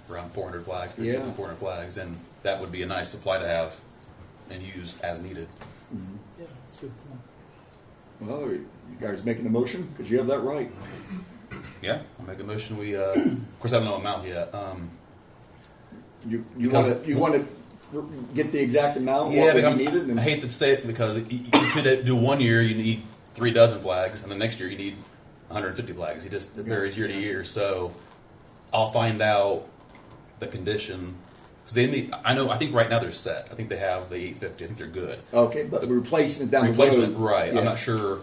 S12: around 400 flags, 350, 400 flags, and that would be a nice supply to have and use as needed.
S10: Yeah, that's a good point.
S9: Well, you guys making a motion? Because you have that right.
S12: Yeah, I'll make a motion. We, of course, I don't know amount yet.
S9: You want to get the exact amount?
S12: Yeah,
S9: what we needed?
S12: I hate to say it because you could do 1 year you need 3 dozen flags, and the next year you need 150 flags. It varies year to year. So I'll find out the condition. Because I think right now they're set. I think they have the 850. I think they're good.
S9: Okay, but replacement down
S12: Replacement,
S9: the road.
S12: right.
S9: Yeah.
S12: I'm not sure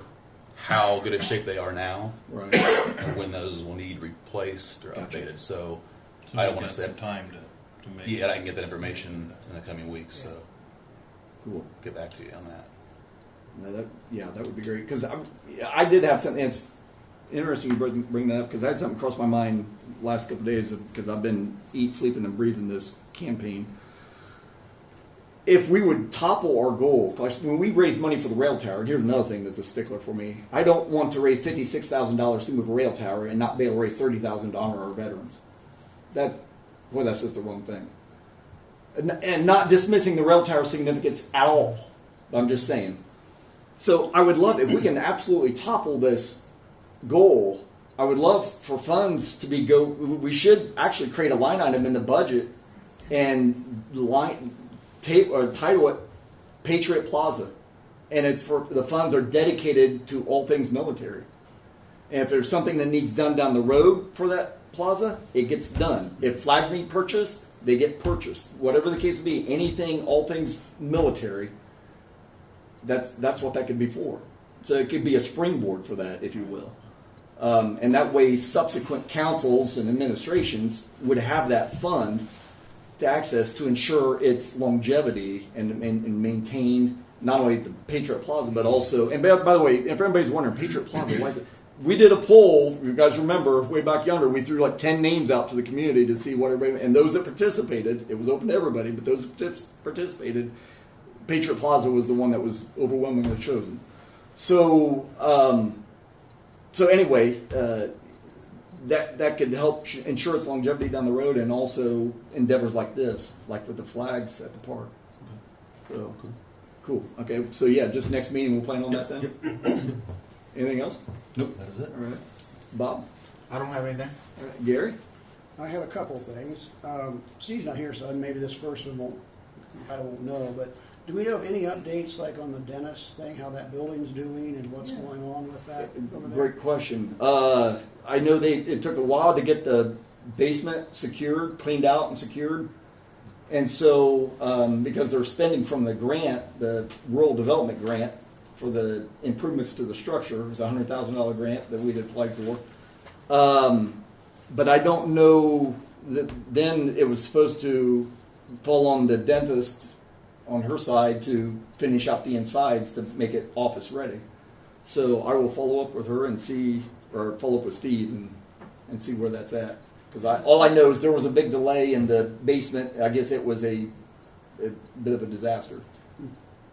S12: how good of shape they are now.
S9: Right.
S12: Or when those will need replaced or updated. So I don't want to say
S4: some time to make.
S12: Yeah, I can get that information in the coming weeks. So
S9: Cool.
S12: get back to you on that.
S9: No, that would be great. Because I did have something. It's interesting you bring that up because I had something cross my mind last couple of days because I've been sleeping, and breathing this campaign. If we would topple our goal, when we raise money for the rail tower, and here's another thing that's a stickler for me. I don't want to raise $56,000 to move a rail tower and not be able to raise $30,000 to honor our veterans. That's just the wrong thing. And not dismissing the rail tower significance at all. I'm just saying. So I would love, if we can absolutely topple this goal, I would love for funds to we should actually create a line item in the budget and title it Patriot Plaza. And it's for the funds are dedicated to all things military. And if there's something that needs done down the road for that plaza, it gets done. If flags need purchased, they get purchased. Whatever the case may be, anything, all things military, that's what that could be for. So it could be a springboard for that, if you will. And that way subsequent councils and administrations would have that fund to access to ensure its longevity and maintain not only the Patriot Plaza, but also, and by the way, if anybody's wondering, Patriot Plaza, why is it? We did a poll, if you guys remember, way back yonder, we threw like 10 names out to the community to see what everybody, and those that participated, it was open to everybody, but those that participated, Patriot Plaza was the one that was overwhelmingly chosen. So, So anyway, that could help ensure its longevity down the road, and also endeavors like this, like with the flags at the park. So cool. Okay, so yeah, just next meeting we'll plan on that then. Anything else?
S12: Nope, that is it.
S9: All right, Bob.
S10: I don't have anything.
S9: All right. Gary.
S13: I have a couple of things. Steve's not here, so maybe this first one I won't know, but do we know of any updates like on the dentist thing, how that building's doing and what's going on with that over there?
S9: Great question. I know it took a while to get the basement secured, cleaned out and secured. And so, because they're spending from the grant, the rural development grant for the improvements to the structure, it was a $100,000 grant that we'd applied for. But I don't know that then it was supposed to fall on the dentist on her side to finish out the insides to make it office ready. So I will follow up with her and see, or follow up with Steve and see where that's at. Because all I know is there was a big delay in the basement. I guess it was a bit of a disaster.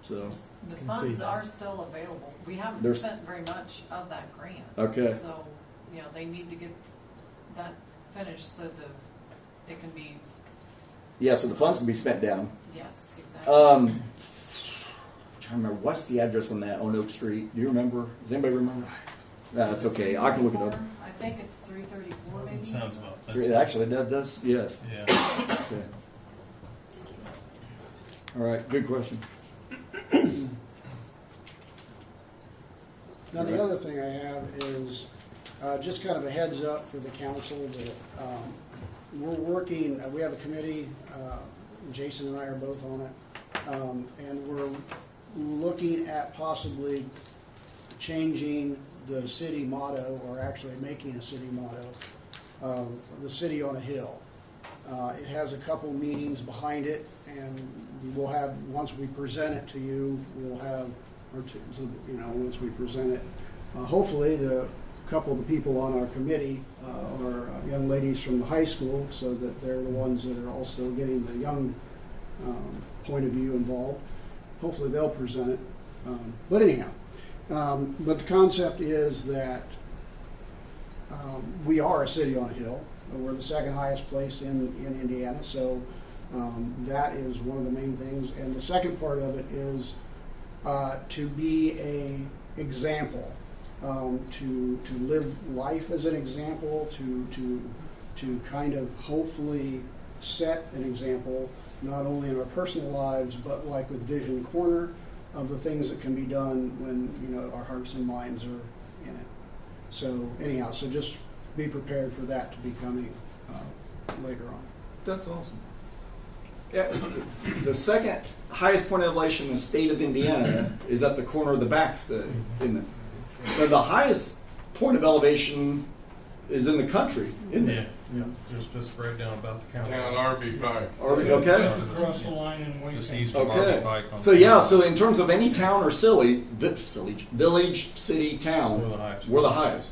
S9: So
S2: The
S10: Can
S2: funds
S10: see.
S2: are still available. We haven't
S9: There's-
S2: spent very much of that grant.
S9: Okay.
S2: So, they need to get that finished so that it can be,
S9: yeah, so the funds can be spent down.
S2: yes, exactly.
S9: I'm trying to remember what's the address on that on Oak Street. Do you remember? Does anybody remember? No, that's okay. I can look it up.
S2: I think it's 334 maybe.
S4: Sounds about.
S9: Actually, that does. Yes.
S4: Yeah.
S9: Okay. All right. Good question.
S13: Now, the other thing I have is just kind of a heads up for the council that we're working, we have a committee, Jason and I are both on it, and we're looking at possibly changing the city motto, or actually making a city motto, the city on a hill. It has a couple meetings behind it, and we'll have, once we present it to you, we'll have, once we present it, hopefully the couple of the people on our committee are young ladies from the high school, so that they're the ones that are also getting the young point of view involved. Hopefully they'll present it. But anyhow, but the concept is that we are a city on a hill. We're the second highest place in Indiana, so that is one of the main things. And the second part of it is to be an example, to live life as an example, to kind of hopefully set an example, not only in our personal lives, but like with Vision Corner, of the things that can be done when our hearts and minds are in it. So anyhow, so just be prepared for that to be coming later on.
S9: That's awesome. Yeah, the second highest point of elevation in the state of Indiana is at the corner of the Backstay, isn't it? But the highest point of elevation is in the country, isn't it?
S4: Yeah. Just right down about the county.
S7: Down RV Pike.
S9: Are we okay?
S10: Across the line in
S4: Just
S10: Wayne.
S4: east of
S9: Okay.
S4: RV Pike. on
S9: So
S4: the
S9: yeah,
S4: county.
S9: so in terms of any town or village, city,
S4: We're
S9: town,
S4: the highest.
S9: we're the highest.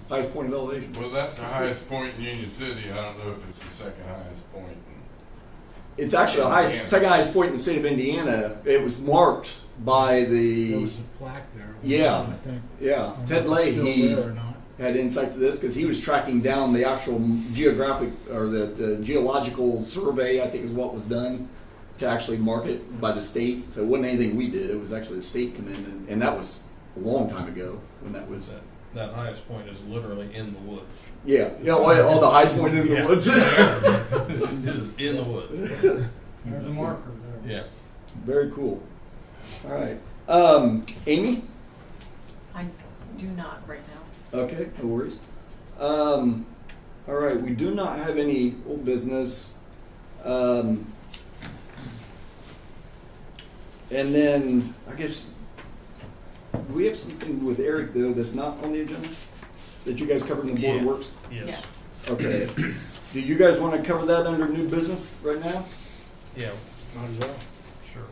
S9: Highest point of elevation.
S7: Well, that's the highest point in Union City. I don't know if it's the second highest point.
S9: It's actually the second highest point in the state of Indiana. It was marked by
S10: There
S9: the,
S10: was a plaque there.
S9: Yeah.
S10: I think.
S9: yeah,
S10: I don't know
S9: Ted
S10: if it's still
S9: Leahy
S10: there or not.
S9: had insight to this because he was tracking down the actual geographic, or the geological survey, I think is what was done to actually mark it by the state. So it wasn't anything we did. It was actually the state come in, and that was a long time ago when that was.
S4: That highest point is literally in the woods.
S9: Yeah, the highest point in the
S4: Yeah.
S9: woods.
S4: It is in the woods.
S10: There's a marker there.
S4: Yeah.
S9: Very cool. All right, Amy.
S2: I do not right now.
S9: Okay, no worries. All right, we do not have any old business. And then I guess we have something with Eric though that's not on the agenda that you guys covered in the Board of
S4: Yeah.
S9: Works.
S2: Yes.
S9: Okay. Do you guys want to cover that under new business right now?
S4: Yeah.
S10: Might as well.
S4: Sure.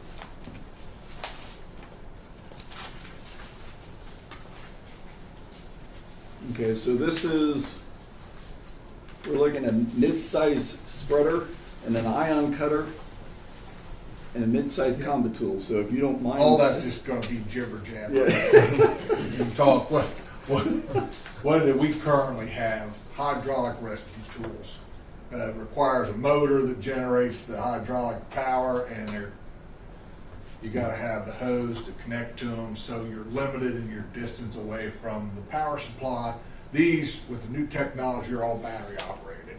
S9: Okay, so this is, we're looking at a mid-size spreader and an ion cutter and a mid-size combo tool. So if you don't mind.
S14: All that's just gonna be jibber jabber.
S9: Yeah.
S14: You talk, what what do we currently have? Hydraulic rescue tools. It requires a motor that generates the hydraulic power, and you got to have the hose to connect to them, so you're limited in your distance away from the power supply. These, with the new technology, are all battery operated.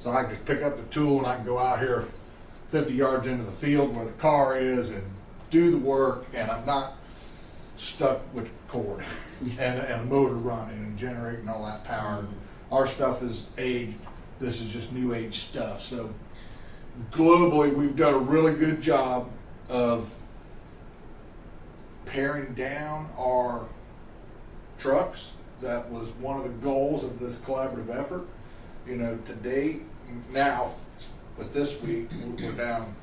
S14: So I can just pick up the tool and I can go out here 50 yards into the field where the car is and do the work, and I'm not stuck with the cord and a motor running and generating all that power. Our stuff is aged. This is just new age stuff. So globally, we've done a really good job of paring down our trucks. That was one of the goals of this collaborative effort. You know, to date, now with this week, we're down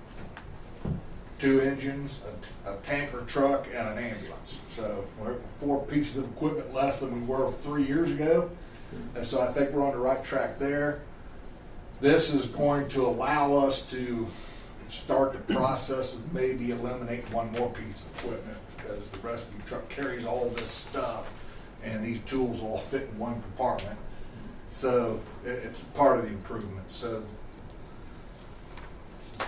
S14: 2 engines, a tanker truck, and an ambulance. So we're 4 pieces of equipment less than we were 3 years ago. And so I think we're on the right track there. This is going to allow us to start the process of maybe eliminating 1 more piece of equipment, because the rescue truck carries all this stuff and these tools all fit in 1 compartment. So it's part of the improvement. So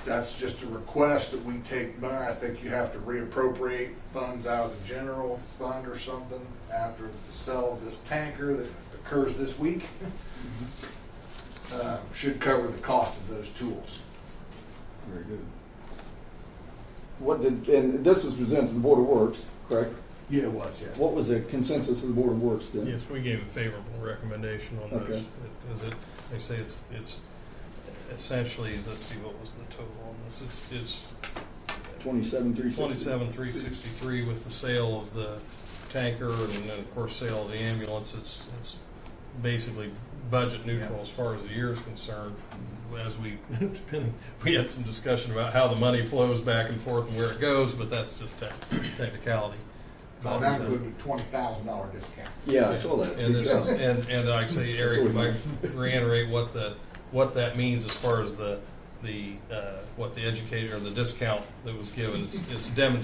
S14: that's just a request that we take. I think you have to reappropriate funds out of the general fund or something after the sale of this tanker that occurs this week. Should cover the cost of those tools.
S9: Very good. And this was presented to the Board of Works, correct?
S14: Yeah, it was, yeah.
S9: What was the consensus of the Board of Works then?
S4: Yes, we gave a favorable recommendation on
S9: Okay.
S4: this. They say it's essentially, let's see, what was the total on this? It's
S9: 27,363
S4: with the sale of the tanker and then of course sale of the ambulance. It's basically budget neutral as far as the year is concerned. As we had some discussion about how the money flows back and forth and where it goes, but that's just technicality.
S14: That included a $20,000 discount.
S9: Yeah, I saw that.
S4: And this is, and like I say, Eric, if I reiterate what that means as far as what the educator or the discount that was given, it's basically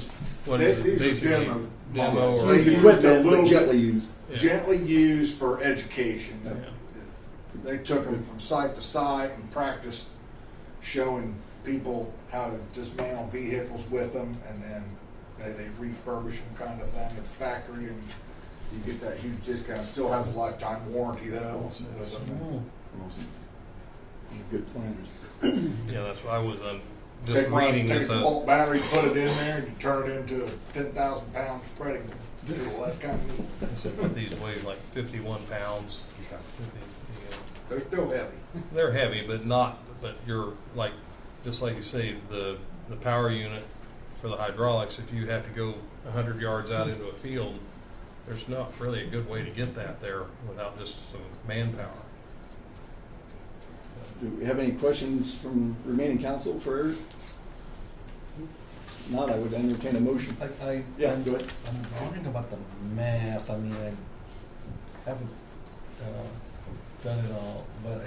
S4: demo
S14: So
S4: or
S14: they used a little
S9: gently used.
S14: Gently used for education.
S4: Yeah.
S14: They took them from site to site and practiced showing people how to dismantle vehicles with them, and then they refurbish them, kind of thing, at the factory, and you get that huge discount. Still has a lifetime warranty though.
S9: Good plan.
S4: Yeah, that's what I was just
S14: Take
S4: reading
S14: take
S4: this.
S14: a volt battery, put it in there, and you turn it into a 10,000 pound spreading tool. That kind of neat.
S4: So these weigh like 51 pounds.
S14: They're still heavy.
S4: They're heavy, but you're like, just like you say, the power unit for the hydraulics, if you have to go 100 yards out into a field, there's not really a good way to get that there without just some manpower.
S9: Do we have any questions from remaining council for Eric? Not, I would entertain a motion. Yeah, go ahead.
S3: I'm wondering about the math. I mean, I haven't done it all, but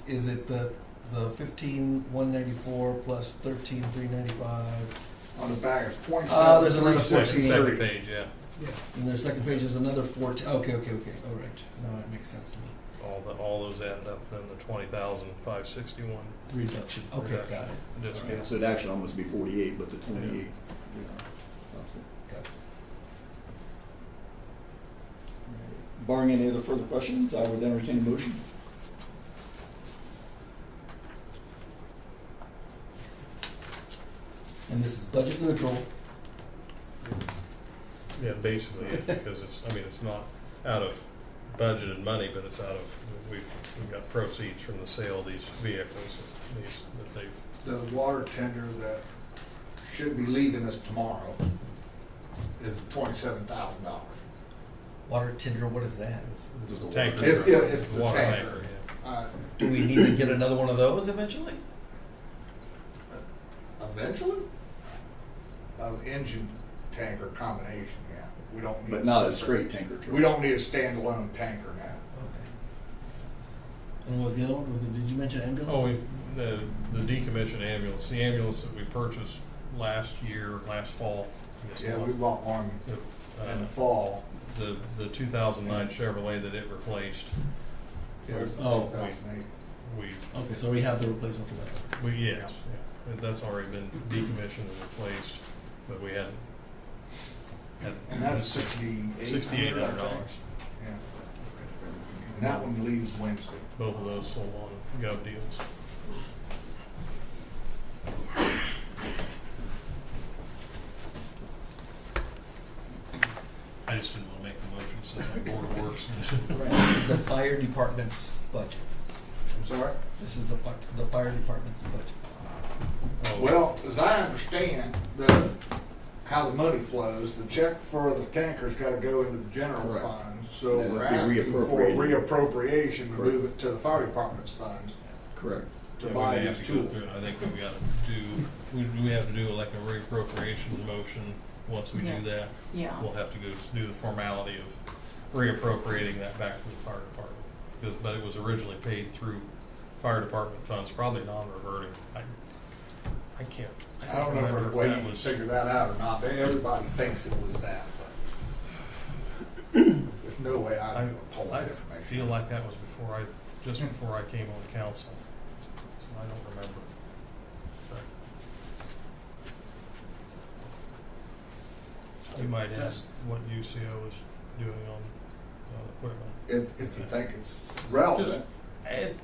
S3: is it the 15,194 plus 13,395?
S14: On the back, it's 27.
S3: There's another 14.
S4: Second page, yeah.
S3: And the second page is another 14. Okay. All right. No, it makes sense to me.
S4: All those add up in the 20,561
S3: Reduction. Okay,
S4: reduction.
S3: got it.
S4: Discount.
S9: So it'd actually almost be 48, but the 28.
S3: Got it.
S9: Barring any other further questions, I would entertain a motion.
S3: And this is budget neutral.
S4: Yeah, basically, because it's not out of budgeted money, but it's out of, we've got proceeds from the sale of these vehicles, that they've.
S14: The water tender that should be leaving us tomorrow is $27,000.
S3: Water tender, what is that?
S4: Tanker.
S14: It's the
S4: Water
S14: tanker.
S3: Do we need to get another one of those eventually?
S14: Eventually? Engine tanker combination, yeah. We don't need.
S9: But not a straight tanker truck.
S14: We don't need a standalone tanker now.
S3: Okay. And what was the other one? Did you mention ambulance?
S4: The decommissioned ambulance, the ambulance that we purchased last fall.
S14: Yeah, we bought one in the fall.
S4: The 2009 Chevrolet that it replaced,
S14: Yes,
S3: Oh.
S14: 2008.
S4: we,
S3: Okay, so we have the replacement for that.
S4: yes, yeah. That's already been decommissioned and replaced, but we hadn't.
S14: And that's $6,800.
S4: $6,800.
S14: Yeah. And that one leaves Wednesday.
S4: Both of those sold on Gov Deals. I just didn't want to make the motion since I'm Board of Works.
S3: This is the fire department's budget.
S14: I'm sorry?
S3: This is the fire department's budget.
S4: Oh,
S14: Well, as I understand how the money flows, the check for the tanker's gotta go into the general
S9: Correct.
S14: fund. So
S9: Yeah,
S14: we're
S9: that's being
S14: asking for a
S9: reappropriated.
S14: reappropriation to
S9: Correct.
S14: move it to the fire department's funds
S9: Correct.
S14: to
S4: yeah,
S14: buy
S4: we may have
S14: these
S4: to go
S14: tools.
S4: through it. I think we got to do, we have to do like a reappropriation motion. Once we
S2: Yes.
S4: do that,
S2: Yeah.
S4: we'll have to go do the formality of reappropriating that back to the fire department. But it was originally paid through fire department funds, probably non-reverting. I can't.
S14: I don't know if there's a
S4: remember
S14: way
S4: that
S14: you can
S4: was-
S14: figure that out or not. Everybody thinks it was that, but there's no way I can pull that
S4: I
S14: information.
S4: feel like that was just before I came on council, so I don't remember. But we might ask what UCO is doing on equipment.
S14: If you think it's relevant. If-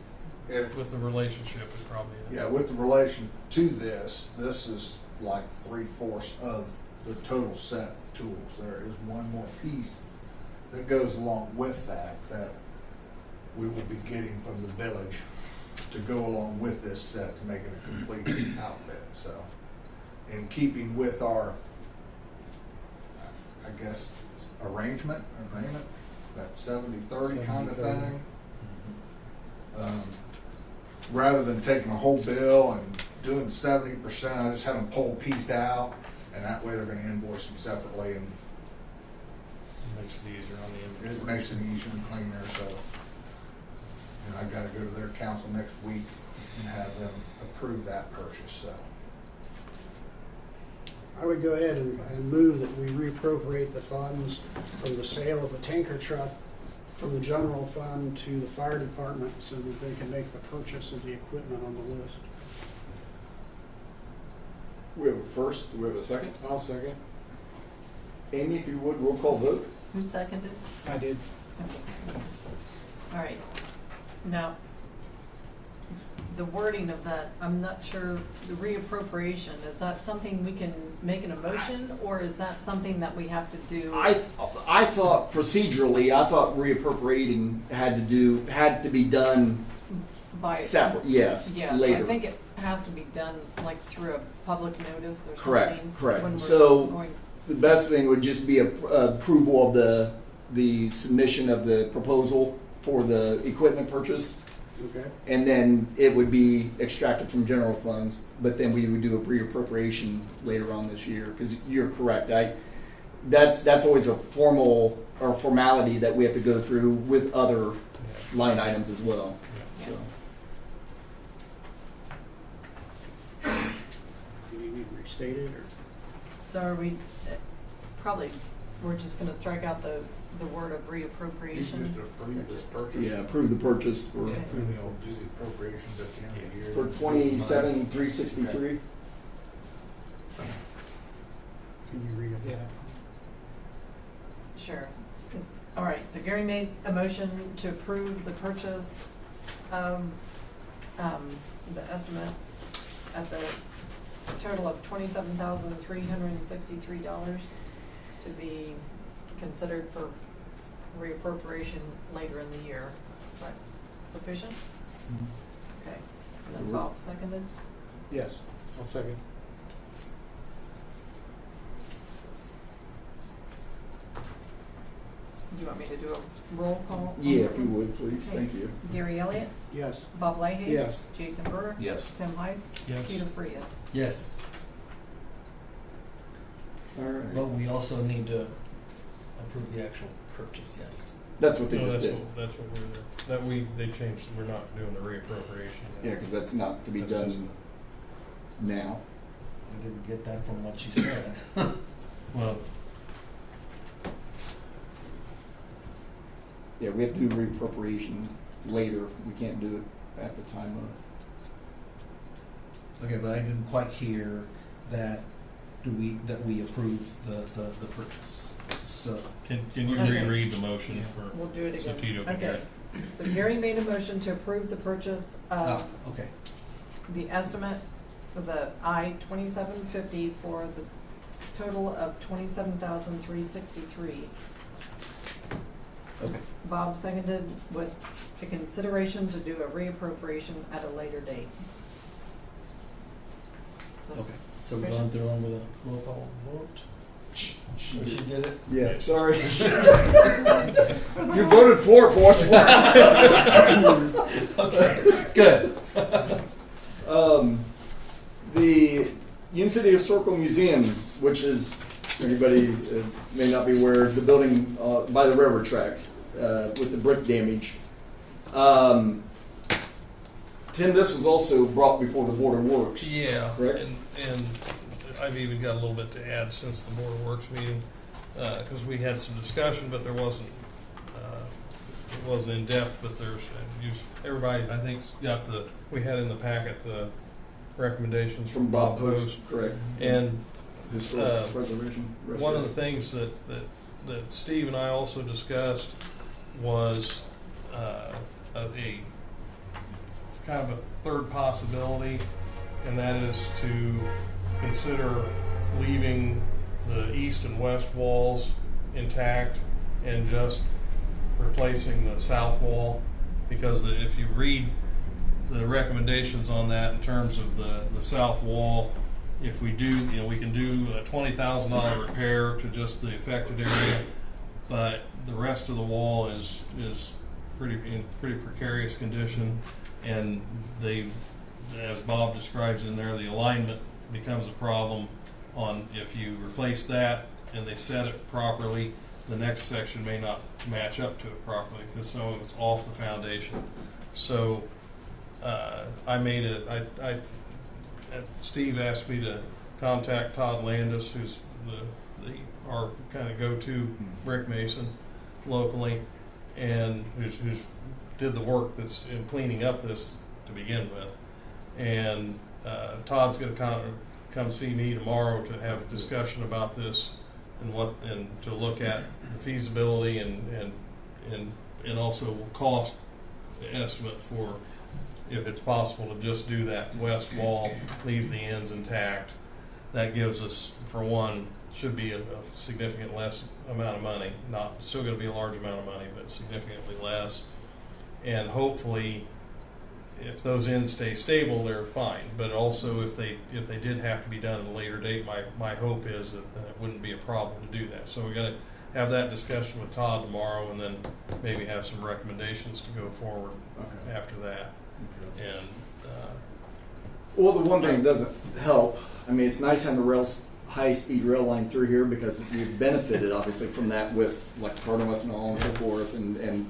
S4: With the relationship, it probably is.
S14: Yeah, with the relation to this is like 3/4 of the total set of tools. There is one more piece that goes along with that we will be getting from the village to go along with this set to make it a complete outfit. So, in keeping with our, I guess, it's agreement, that 70-30 kind of
S10: 70-30.
S14: thing. Rather than taking a whole bill and doing 70%, I just have them pull a piece out, and that way they're gonna invoice them separately, and
S4: It makes it easier on the
S14: it
S4: inventory.
S14: makes it easier and cleaner, so. And I gotta go to their council next week and have them approve that purchase, so.
S13: I would go ahead and move that we reappropriate the funds from the sale of the tanker truck from the general fund to the fire department so that they can make the purchase of the equipment on the list.
S9: We have a first, do we have a second?
S10: I'll second.
S9: Amy, if you would, roll call vote.
S2: Who seconded?
S10: I did.
S2: Okay. All right. Now, the wording of that, I'm not sure, the reappropriation, is that something we can make an emotion, or is that something that we have to do?
S9: I thought procedurally, I thought reappropriating had to be done
S2: by
S9: separate, yes,
S2: Yes,
S9: later.
S2: I think it has to be done like through a public notice or
S9: Correct,
S2: something.
S9: correct.
S2: when we're
S9: So,
S2: going-
S9: The best thing would just be approval of the submission of the proposal for the equipment purchase.
S13: Okay?
S9: And then it would be extracted from general funds, but then we would do a reappropriation later on this year, because you're correct. That's always a formality that we have to go through with other
S4: Yeah.
S9: line items as well.
S4: Yeah.
S9: So,
S13: Do you need me to restate it, or?
S2: So are we, probably, we're just gonna strike out the word of
S14: You
S2: reappropriation?
S14: just approve this purchase.
S9: yeah, approve the purchase for
S2: Okay.
S14: And they'll do the appropriations at the end of the year.
S9: for 27,363.
S13: Can you read it?
S10: Yeah.
S2: Sure. All right, so Gary made a motion to approve the purchase of, the estimate at the total of $27,363 to be considered for reappropriation later in the year. Is that sufficient? Okay. And then Bob seconded?
S10: Yes, I'll second.
S2: Do you want me to do a roll call?
S9: Yeah, if you would, please.
S2: Okay.
S9: Thank you.
S2: Gary Elliott?
S13: Yes.
S2: Bob Leahy?
S10: Yes.
S2: Jason Burr?
S12: Yes.
S2: Tim Heiss?
S4: Yes.
S2: Peter Frias?
S3: Yes,
S9: All right.
S3: but we also need to approve the actual purchase, yes.
S9: That's what they
S4: No,
S9: just did.
S4: that's what they changed, we're not doing the reappropriation. yet.
S9: Yeah, because that's not to be
S4: That's just-
S9: done now.
S3: I didn't get that from what she said.
S4: Well,
S9: yeah, we have to do reappropriation later. We can't do it at the time of.
S3: Okay, but I didn't quite hear that. That we approve the purchase? So
S4: Can you
S2: Okay.
S4: reread the motion
S3: Yeah.
S4: for,
S2: We'll do it
S4: so
S2: again.
S4: Tito can hear
S2: Okay,
S4: it?
S2: so Gary made a motion to approve the purchase of
S3: okay.
S2: the estimate for the I-2750 for the total of $27,363.
S3: Okay.
S2: Bob seconded with a consideration to do a reappropriation at a later date. So-
S3: Okay. So we're going through on with a roll call vote.
S1: She
S3: did it.
S1: Yeah, sorry. You voted for it for us.
S3: Okay. Good.
S1: The Union City Historical Museum, which is, anybody may not be aware, is the building by the railroad tracks with the brick damage. Tim, this was also brought before the Board of Works.
S4: Yeah,
S1: Correct?
S4: and I've even got a little bit to add since the Board of Works meeting, because we had some discussion, but there wasn't, it wasn't in depth, but there's, everybody, I think, got we had in the packet the recommendations
S1: From Bob Post, correct.
S4: And
S1: Historical preservation.
S4: one of the things that Steve and I also discussed was a kind of a third possibility, and that is to consider leaving the east and west walls intact and just replacing the south wall, because if you read the recommendations on that in terms of the south wall, if we do, we can do a $20,000 repair to just the affected area, but the rest of the wall is in pretty precarious condition, and as Bob describes in there, the alignment becomes a problem on if you replace that and they set it properly, the next section may not match up to it properly because some of it's off the foundation. So Steve asked me to contact Todd Landis, who's our kind of go-to brick mason locally, and who's did the work that's in cleaning up this to begin with. And Todd's going to come see me tomorrow to have a discussion about this and to look at the feasibility and also cost estimate for if it's possible to just do that west wall, leave the ends intact. That gives us, for one, should be a significant less amount of money. Not still going to be a large amount of money, but significantly less. And hopefully, if those ends stay stable, they're fine. But also, if they did have to be done at a later date, my hope is that it wouldn't be a problem to do that. So we're going to have that discussion with Todd tomorrow, and then maybe have some recommendations to go forward after that.
S1: Okay.
S4: And
S1: Well, the one thing that doesn't help, I mean, it's nice having a high-speed rail line through here because we've benefited obviously from that with like Cardinal ethanol and so forth, and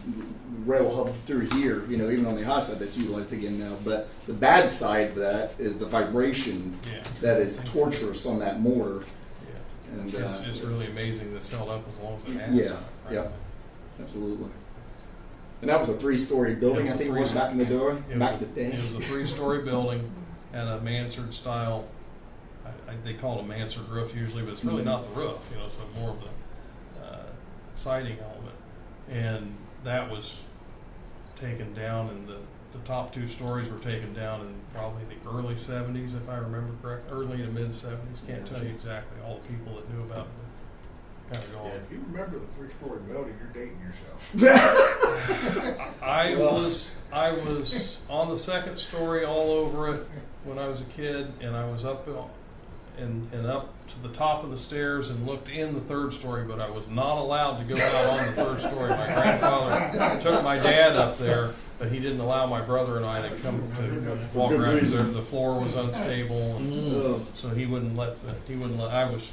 S1: rail hub through here, even on the high side that's utilized again now. But the bad side of that is the vibration that is torturous on that mortar.
S4: yeah,
S1: And
S4: it's just really amazing that it's held up as long as it has.
S1: Yeah, yeah, absolutely. And that was a 3-story building, I think it was back in the day.
S4: It was a 3-story building and a mansard style. They call it a mansard roof usually, but it's really not the roof. It's more of the siding element. And that was taken down, and the top 2 stories were taken down in probably the early 70s, if I remember correct, early to mid 70s. Can't tell you exactly. All the people that knew about it were kind of gone.
S14: Yeah, if you remember the 3-story building, you're dating yourself.
S4: I was on the 2nd story all over it when I was a kid, and I was up and up to the top of the stairs and looked in the 3rd story, but I was not allowed to go out on the 3rd story. My grandfather took my dad up there, but he didn't allow my brother and I to come to walk around because the floor was unstable, and so he wouldn't let. I was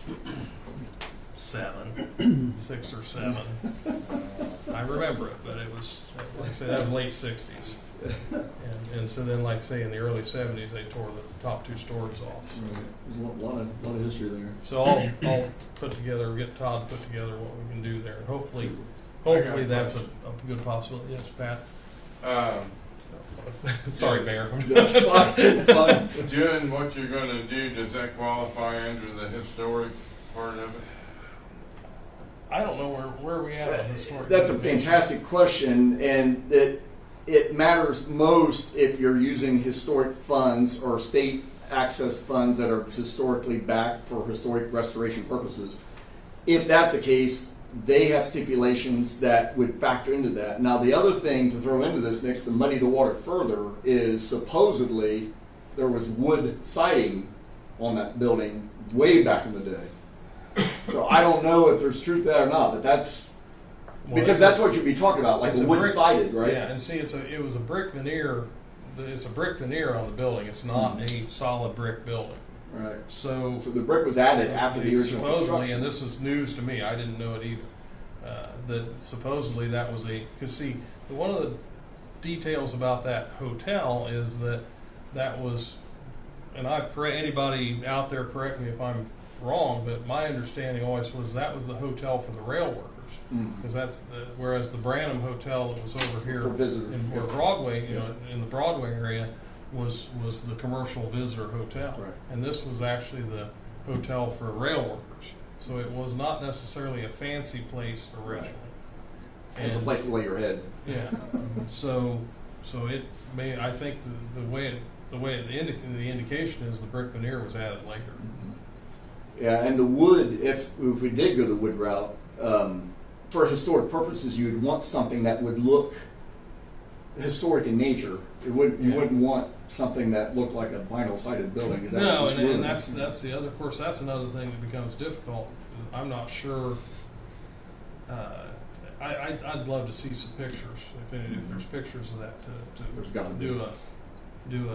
S4: 6 or 7. I remember it, but it was, like I said, that was late 60s. And so then, like say, in the early 70s, they tore the top 2 stories off.
S1: Right. There's a lot of history there.
S4: So I'll get Todd to put together what we can do there. And hopefully Hopefully
S7: I got a
S4: that's a good possibility. Yes, Pat. Sorry, Mayor.
S9: That's fine. Fine.
S7: Doing what you're gonna do, does that qualify under the historic part of it?
S4: I don't know where we at on historic.
S9: That's a
S4: preservation.
S9: fantastic question, and it matters most if you're using historic funds or state access funds that are historically backed for historic restoration purposes. If that's the case, they have stipulations that would factor into that. Now, the other thing to throw into this mix to muddy the water further is supposedly there was wood siding on that building way back in the day. So I don't know if there's truth to that or not, but that's because that's what you'd be talking about, like
S4: it's
S9: a
S4: a
S9: wood
S4: brick-
S9: sided, right?
S4: Yeah, and see, it was a brick veneer. It's a brick veneer on the building. It's not a solid brick building.
S9: Right.
S4: So
S9: the brick was added after the original
S4: supposedly,
S9: construction.
S4: and this is news to me. I didn't know it either. That supposedly that was because see, one of the details about that hotel is that was, and anybody out there correct me if I'm wrong, but my understanding always was that was the hotel for the rail workers. Because whereas the Branham Hotel that was over here
S9: For visitors.
S4: in where Broadway, in the Broadway area, was the commercial visitor hotel,
S9: Right.
S4: and this was actually the hotel for rail workers. So it was not necessarily a fancy place originally.
S9: It's a place to lay your head.
S4: Yeah. So it may. I think the way the indication is the brick veneer was added later.
S9: Yeah, and the wood, if we did go the wood route, for historic purposes, you would want something that would look historic in nature. You wouldn't want something that looked like a vinyl sided building. 'Cause that
S4: No,
S9: would just
S4: and
S9: ruin
S4: that's
S9: it.
S4: the other. Of course, that's another thing that becomes difficult. I'm not sure. I'd love to see some pictures. If there's pictures of that
S9: There's
S4: to
S9: gotta be.
S4: do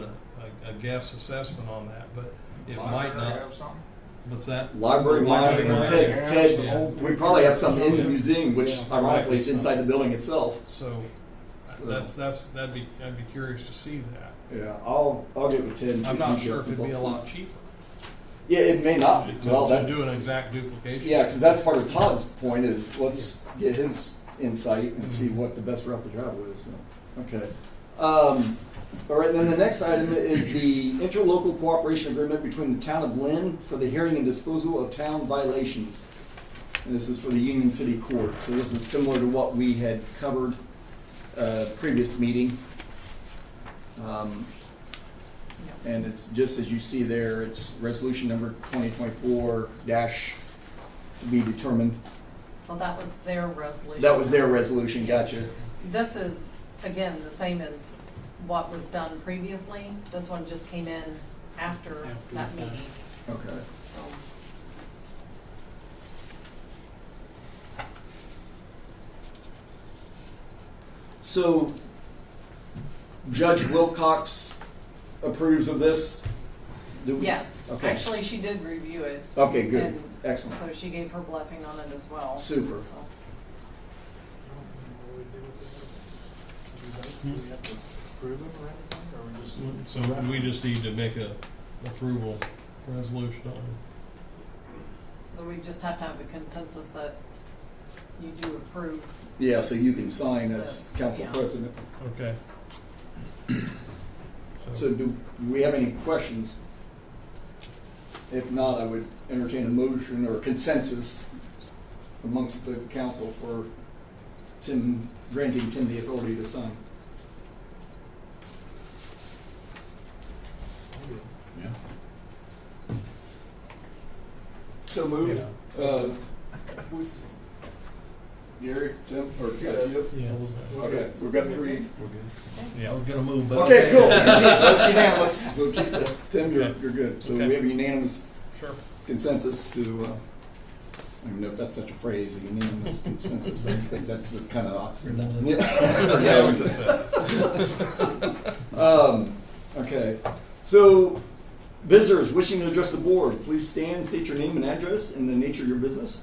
S4: a guess assessment on that, but it
S14: Library
S4: might not.
S14: have something?
S4: What's that?
S9: Library,
S14: Library,
S9: and
S14: yeah.
S9: Ted,
S4: Yeah.
S9: we probably have some in the
S4: Yeah.
S9: museum, which
S10: Yeah.
S9: ironically is inside the building itself.
S4: So I'd be curious to see that.
S9: Yeah, I'll get with Ted and see
S4: I'm
S9: if
S4: not
S9: he
S4: sure
S9: gets
S4: if it'd be a
S9: involved.
S4: lot cheaper
S9: Yeah, it may not. Well,
S4: to
S9: that,
S4: do an exact duplication.
S9: yeah, because that's part of Todd's point is let's get his insight and see what the best route to travel is. So, okay. All right, then the next item is the interlocal cooperation agreement between the town of Lynn for the hearing and disposal of town violations. And this is for the Union City Court. So this is similar to what we had covered previous meeting. And it's just as you see there, it's resolution number 2024 dash to be determined.
S2: So that was their resolution.
S9: That was their resolution, gotcha.
S2: This is, again, the same as what was done previously. This one just came in after that
S10: the
S2: meeting,
S9: Okay.
S2: so.
S9: So Judge Wilcox approves of this? Do we-
S2: Yes,
S9: Okay.
S2: actually, she did review it.
S9: Okay, good.
S2: And
S9: Excellent.
S2: so she gave her blessing on it as well.
S9: Super.
S2: So,
S10: Do we have to approve them or anything, or we just?
S4: So we just need to make a approval resolution on it.
S2: So we just have to have a consensus that you do approve.
S9: Yeah, so you can sign as
S2: Yes,
S9: council
S2: yeah.
S9: president.
S4: Okay.
S9: So do we have any questions? If not, I would entertain a motion or consensus amongst the council for granting Tim the authority to sign.
S12: Yeah.
S9: So moved. Gary, Tim, or you?
S4: Yeah.
S9: Okay, we've got three.
S4: Yeah, I was gonna move, but.
S9: Okay, cool. That's unanimous. So Tim, you're
S4: Okay.
S9: good. So
S4: Okay.
S9: we have a unanimous
S4: Sure.
S9: consensus to, I don't even know if that's such a phrase, a unanimous consensus. I think that's kind of opposite. Yeah. Okay. So visitors wishing to address the board, please stand, state your name and address and the nature of your business.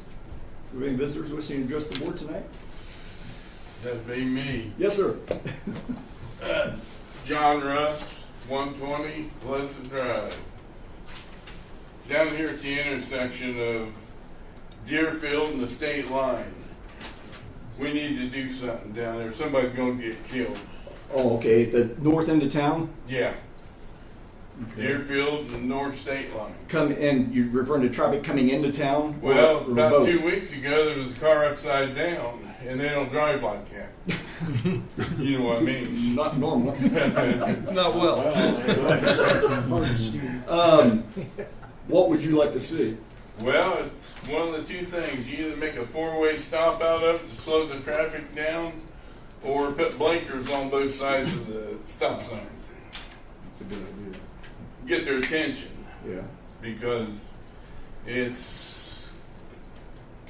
S9: Do we have any visitors wishing to address the board tonight?
S7: That'd be me.
S9: Yes, sir.
S7: John Russ, 120 Pleasant Drive. Down here at the intersection of Deerfield and the state line. We need to do something down there. Somebody's gonna get killed.
S9: Oh, okay, the north end of town?
S7: Yeah,
S9: Okay.
S7: Deerfield and North State Line.
S9: Come in, you're referring to traffic coming into town?
S7: Well,
S9: or
S7: about
S9: both?
S7: 2 weeks ago, there was a car upside down, and they don't drive like that. You know what I mean?
S9: Not normal.
S3: Not well.
S9: What would you like to see?
S7: Well, it's one of the two things. You either make a four-way stop out of it to slow the traffic down, or put blinkers on both sides of the stop signs.
S9: That's a good idea.
S7: Get their attention,
S9: Yeah.
S7: because it's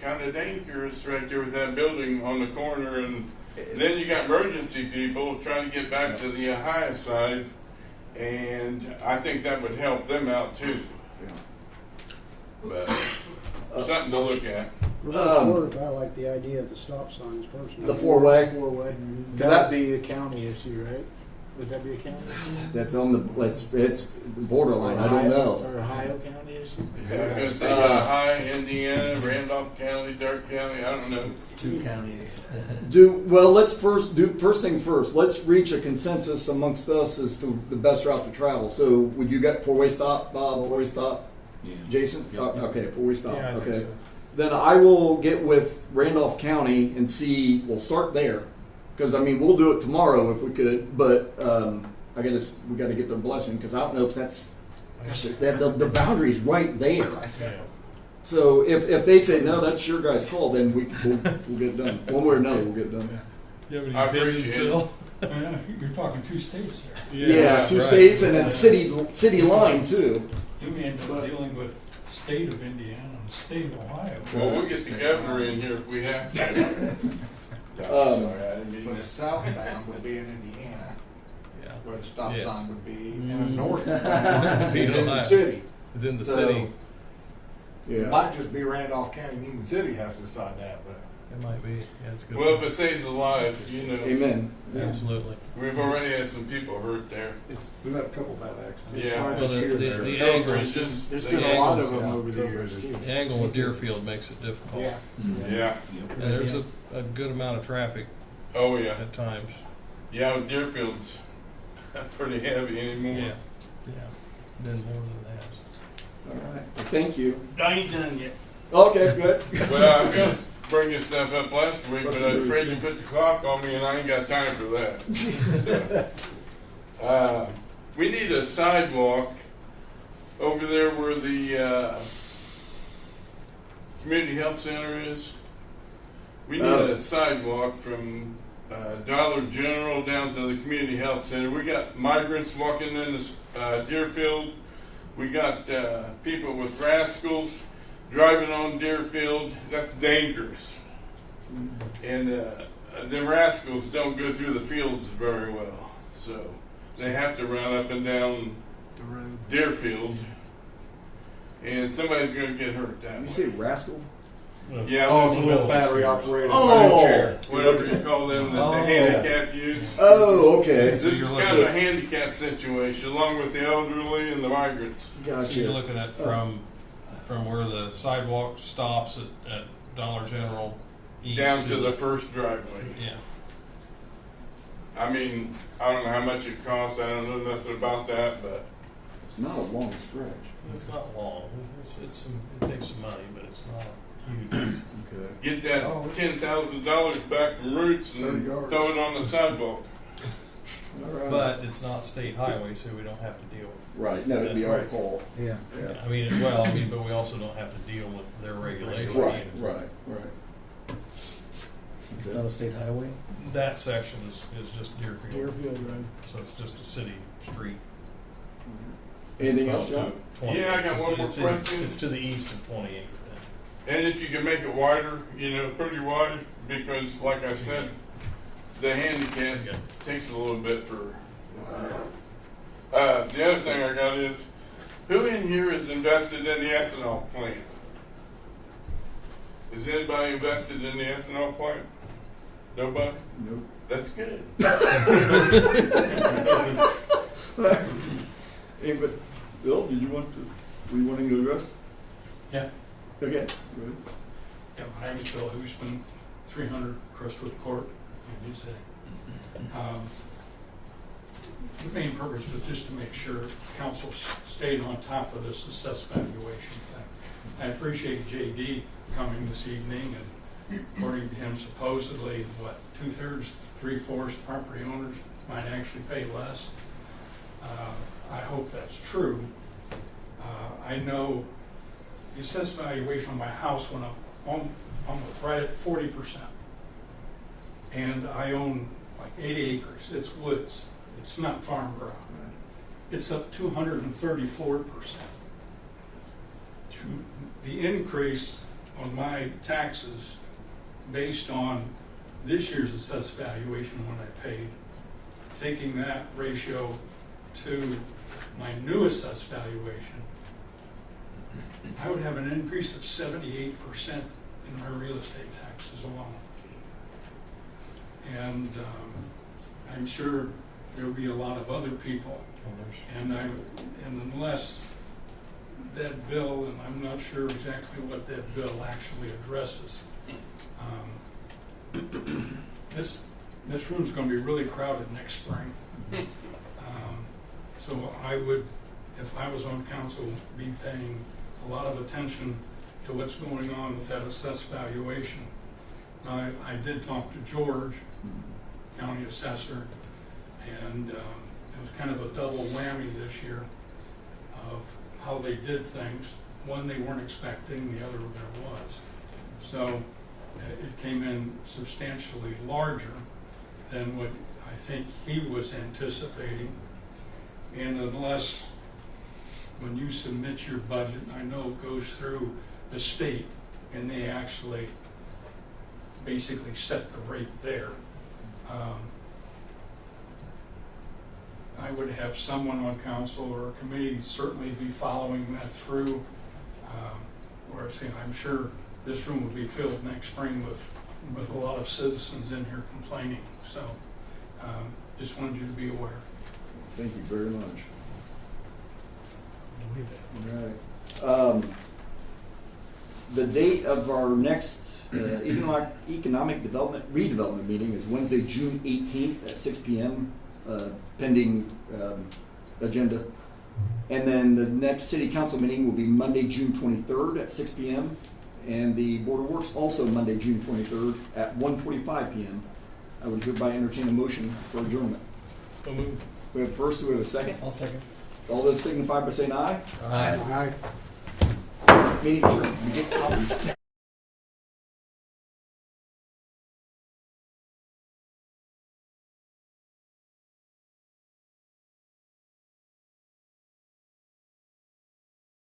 S7: kind of dangerous right there with that building on the corner, and then you got emergency people trying to get back to the Ohio side, and I think that would help them out too. But something to look at.
S13: For what it's worth, I like the idea of the stop signs personally.
S9: The four-way?
S10: Four-way.
S9: That-
S10: That'd be a county issue, right? Would that be a county issue?
S9: That's on the, it's borderline, I don't know.
S10: Or Ohio County issue?
S7: Because they got Ohio, Indiana, Randolph County, Dark County, I don't know.
S3: It's 2 counties.
S9: Let's first things first. Let's reach a consensus amongst us as to the best route to travel. So would you get four-way stop, Bob, four-way stop?
S12: Yeah.
S9: Jason?
S12: Yep.
S9: Okay, four-way stop,
S4: Yeah, I think
S9: okay.
S4: so.
S9: Then I will get with Randolph County and see, we'll start there. Because, I mean, we'll do it tomorrow if we could, but we got to get their blessing, because I don't know if that's, gosh, the boundary's right there.
S4: Yeah.
S9: So if they say, no, that's your guys' call, then we'll get it done. One way or another, we'll get it done.
S4: You have any
S7: I
S4: opinions,
S7: appreciate it.
S4: Bill?
S6: You're talking 2 states there.
S9: Yeah, 2
S4: right.
S9: states and then city line, too.
S6: You may end up dealing with state of Indiana and state of Ohio.
S7: Well, we'll get the governor in here if we have to. No, sorry, I didn't mean
S14: But the
S7: that.
S14: southbound would be in Indiana,
S4: Yeah.
S14: where the stop
S4: Yes.
S14: sign would be,
S3: Mm.
S14: and the northbound is in the
S4: Ohio.
S14: city.
S4: Within the
S14: So-
S4: city,
S14: It
S9: Yeah.
S14: might just be Randolph County, Union City has to decide that, but.
S4: it might be. Yeah, it's good.
S7: Well, if it saves a life, you know,
S9: Amen. Yeah.
S4: Absolutely.
S7: we've already had some people hurt there.
S14: We've had a couple bad accidents.
S7: Yeah.
S14: Not
S4: Well,
S14: this year, there.
S4: the
S7: Road
S4: angles,
S7: bridges,
S14: There's
S7: the
S14: been a lot of
S7: angles,
S14: them over the years too.
S4: the angle with Deerfield makes it difficult.
S14: Yeah.
S7: Yeah.
S4: And there's a good amount of traffic
S7: Oh, yeah.
S4: at times.
S7: Yeah, Deerfield's pretty heavy anymore.
S4: Yeah. Yeah. Been more than that.
S9: All right. Well, thank you.
S7: I ain't done yet.
S9: Okay, good.
S7: Well, I was going to bring this stuff up last week, but I was afraid to put the clock on me, and I ain't got time for that. We need a sidewalk over there where the community health center is. We need a sidewalk from Dollar General down to the community health center. We got migrants walking in the Deerfield. We got people with rascals driving on Deerfield. That's dangerous. And the rascals don't go through the fields very well. So they have to run up and down
S10: The road.
S7: Deerfield. And somebody's going to get hurt that
S9: Did you
S7: way.
S9: say rascal?
S7: Yeah,
S14: Oh,
S7: those
S14: it's a little
S7: little
S14: battery operated.
S9: Oh.
S7: whatever you call them that the handicap use.
S9: Oh, okay.
S7: This is kind of a handicap situation, along with the elderly and the migrants.
S4: So you're
S9: Gotcha.
S4: looking at from where the sidewalk stops at Dollar General east
S7: Down to the first driveway.
S4: yeah.
S7: I mean, I don't know how much it costs. I don't know nothing about that, but
S9: It's not a long stretch.
S4: It's not long. It takes some money, but it's not huge.
S9: Okay.
S7: get that $10,000 back from Roots and
S9: 30 yards.
S7: throw it on the sidewalk.
S9: All right.
S4: But it's not state highway, so we don't have to deal with
S9: Right, no, it'd be our
S10: Right.
S9: call.
S10: Yeah.
S9: Yeah.
S4: it. But we also don't have to deal with their regulations.
S9: Right,
S4: either.
S9: right.
S3: It's not a state highway?
S4: That section is just Deerfield.
S10: Deerfield Road.
S4: So it's just a city street.
S9: Anything else, John?
S7: Yeah, I got one more question.
S4: It's to the east of 28.
S7: And if you can make it wider, pretty wide, because like I said, the handicap takes a little bit for. The other thing I got is, who in here is invested in the ethanol plant? Is anybody invested in the ethanol plant? Nobody?
S9: Nope.
S7: That's good.
S9: Hey, but Bill, were you wanting to address?
S6: Yeah.
S9: Okay. Go ahead.
S6: Yeah, my name is Bill Hoosman, 300 Crestwood Court in New City. The main purpose was just to make sure council stayed on top of this assessed valuation thing. I appreciate JD coming this evening, and according to him, supposedly, what, 2/3, 3/4 property owners might actually pay less. I hope that's true. I know the assessed valuation on my house went up almost right at 40%. And I own like 80 acres. It's woods. It's not farm ground. It's up 234%. The increase on my taxes based on this year's assessed valuation when I paid, taking that ratio to my new assessed valuation, I would have an increase of 78% in my real estate taxes alone. And I'm sure there will be a lot of other people. And unless that bill, and I'm not sure exactly what that bill actually addresses, this room's going to be really crowded next spring. So I would, if I was on council, be paying a lot of attention to what's going on with that assessed valuation. Now, I did talk to George, county assessor, and it was kind of a double whammy this year of how they did things. One they weren't expecting, the other there was. So it came in substantially larger than what I think he was anticipating. And unless, when you submit your budget, I know it goes through the state and they actually basically set the rate there. I would have someone on council or a committee certainly be following that through. Or I'm sure this room will be filled next spring with a lot of citizens in here complaining. So just wanted you to be aware.
S9: Thank you very much. All right. The date of our next economic redevelopment meeting is Wednesday, June 18th at 6 p.m. Pending agenda. And then the next city council meeting will be Monday, June 23rd at 6 p.m. And the Board of Works also Monday, June 23rd at 1:45 p.m. I would hereby entertain a motion for adjournment.
S4: So moved.
S9: We have first, do we have a second?
S3: I'll second.
S9: All those signify by saying aye.
S3: Aye.
S10: Aye.
S9: Meeting adjourned. We get copies.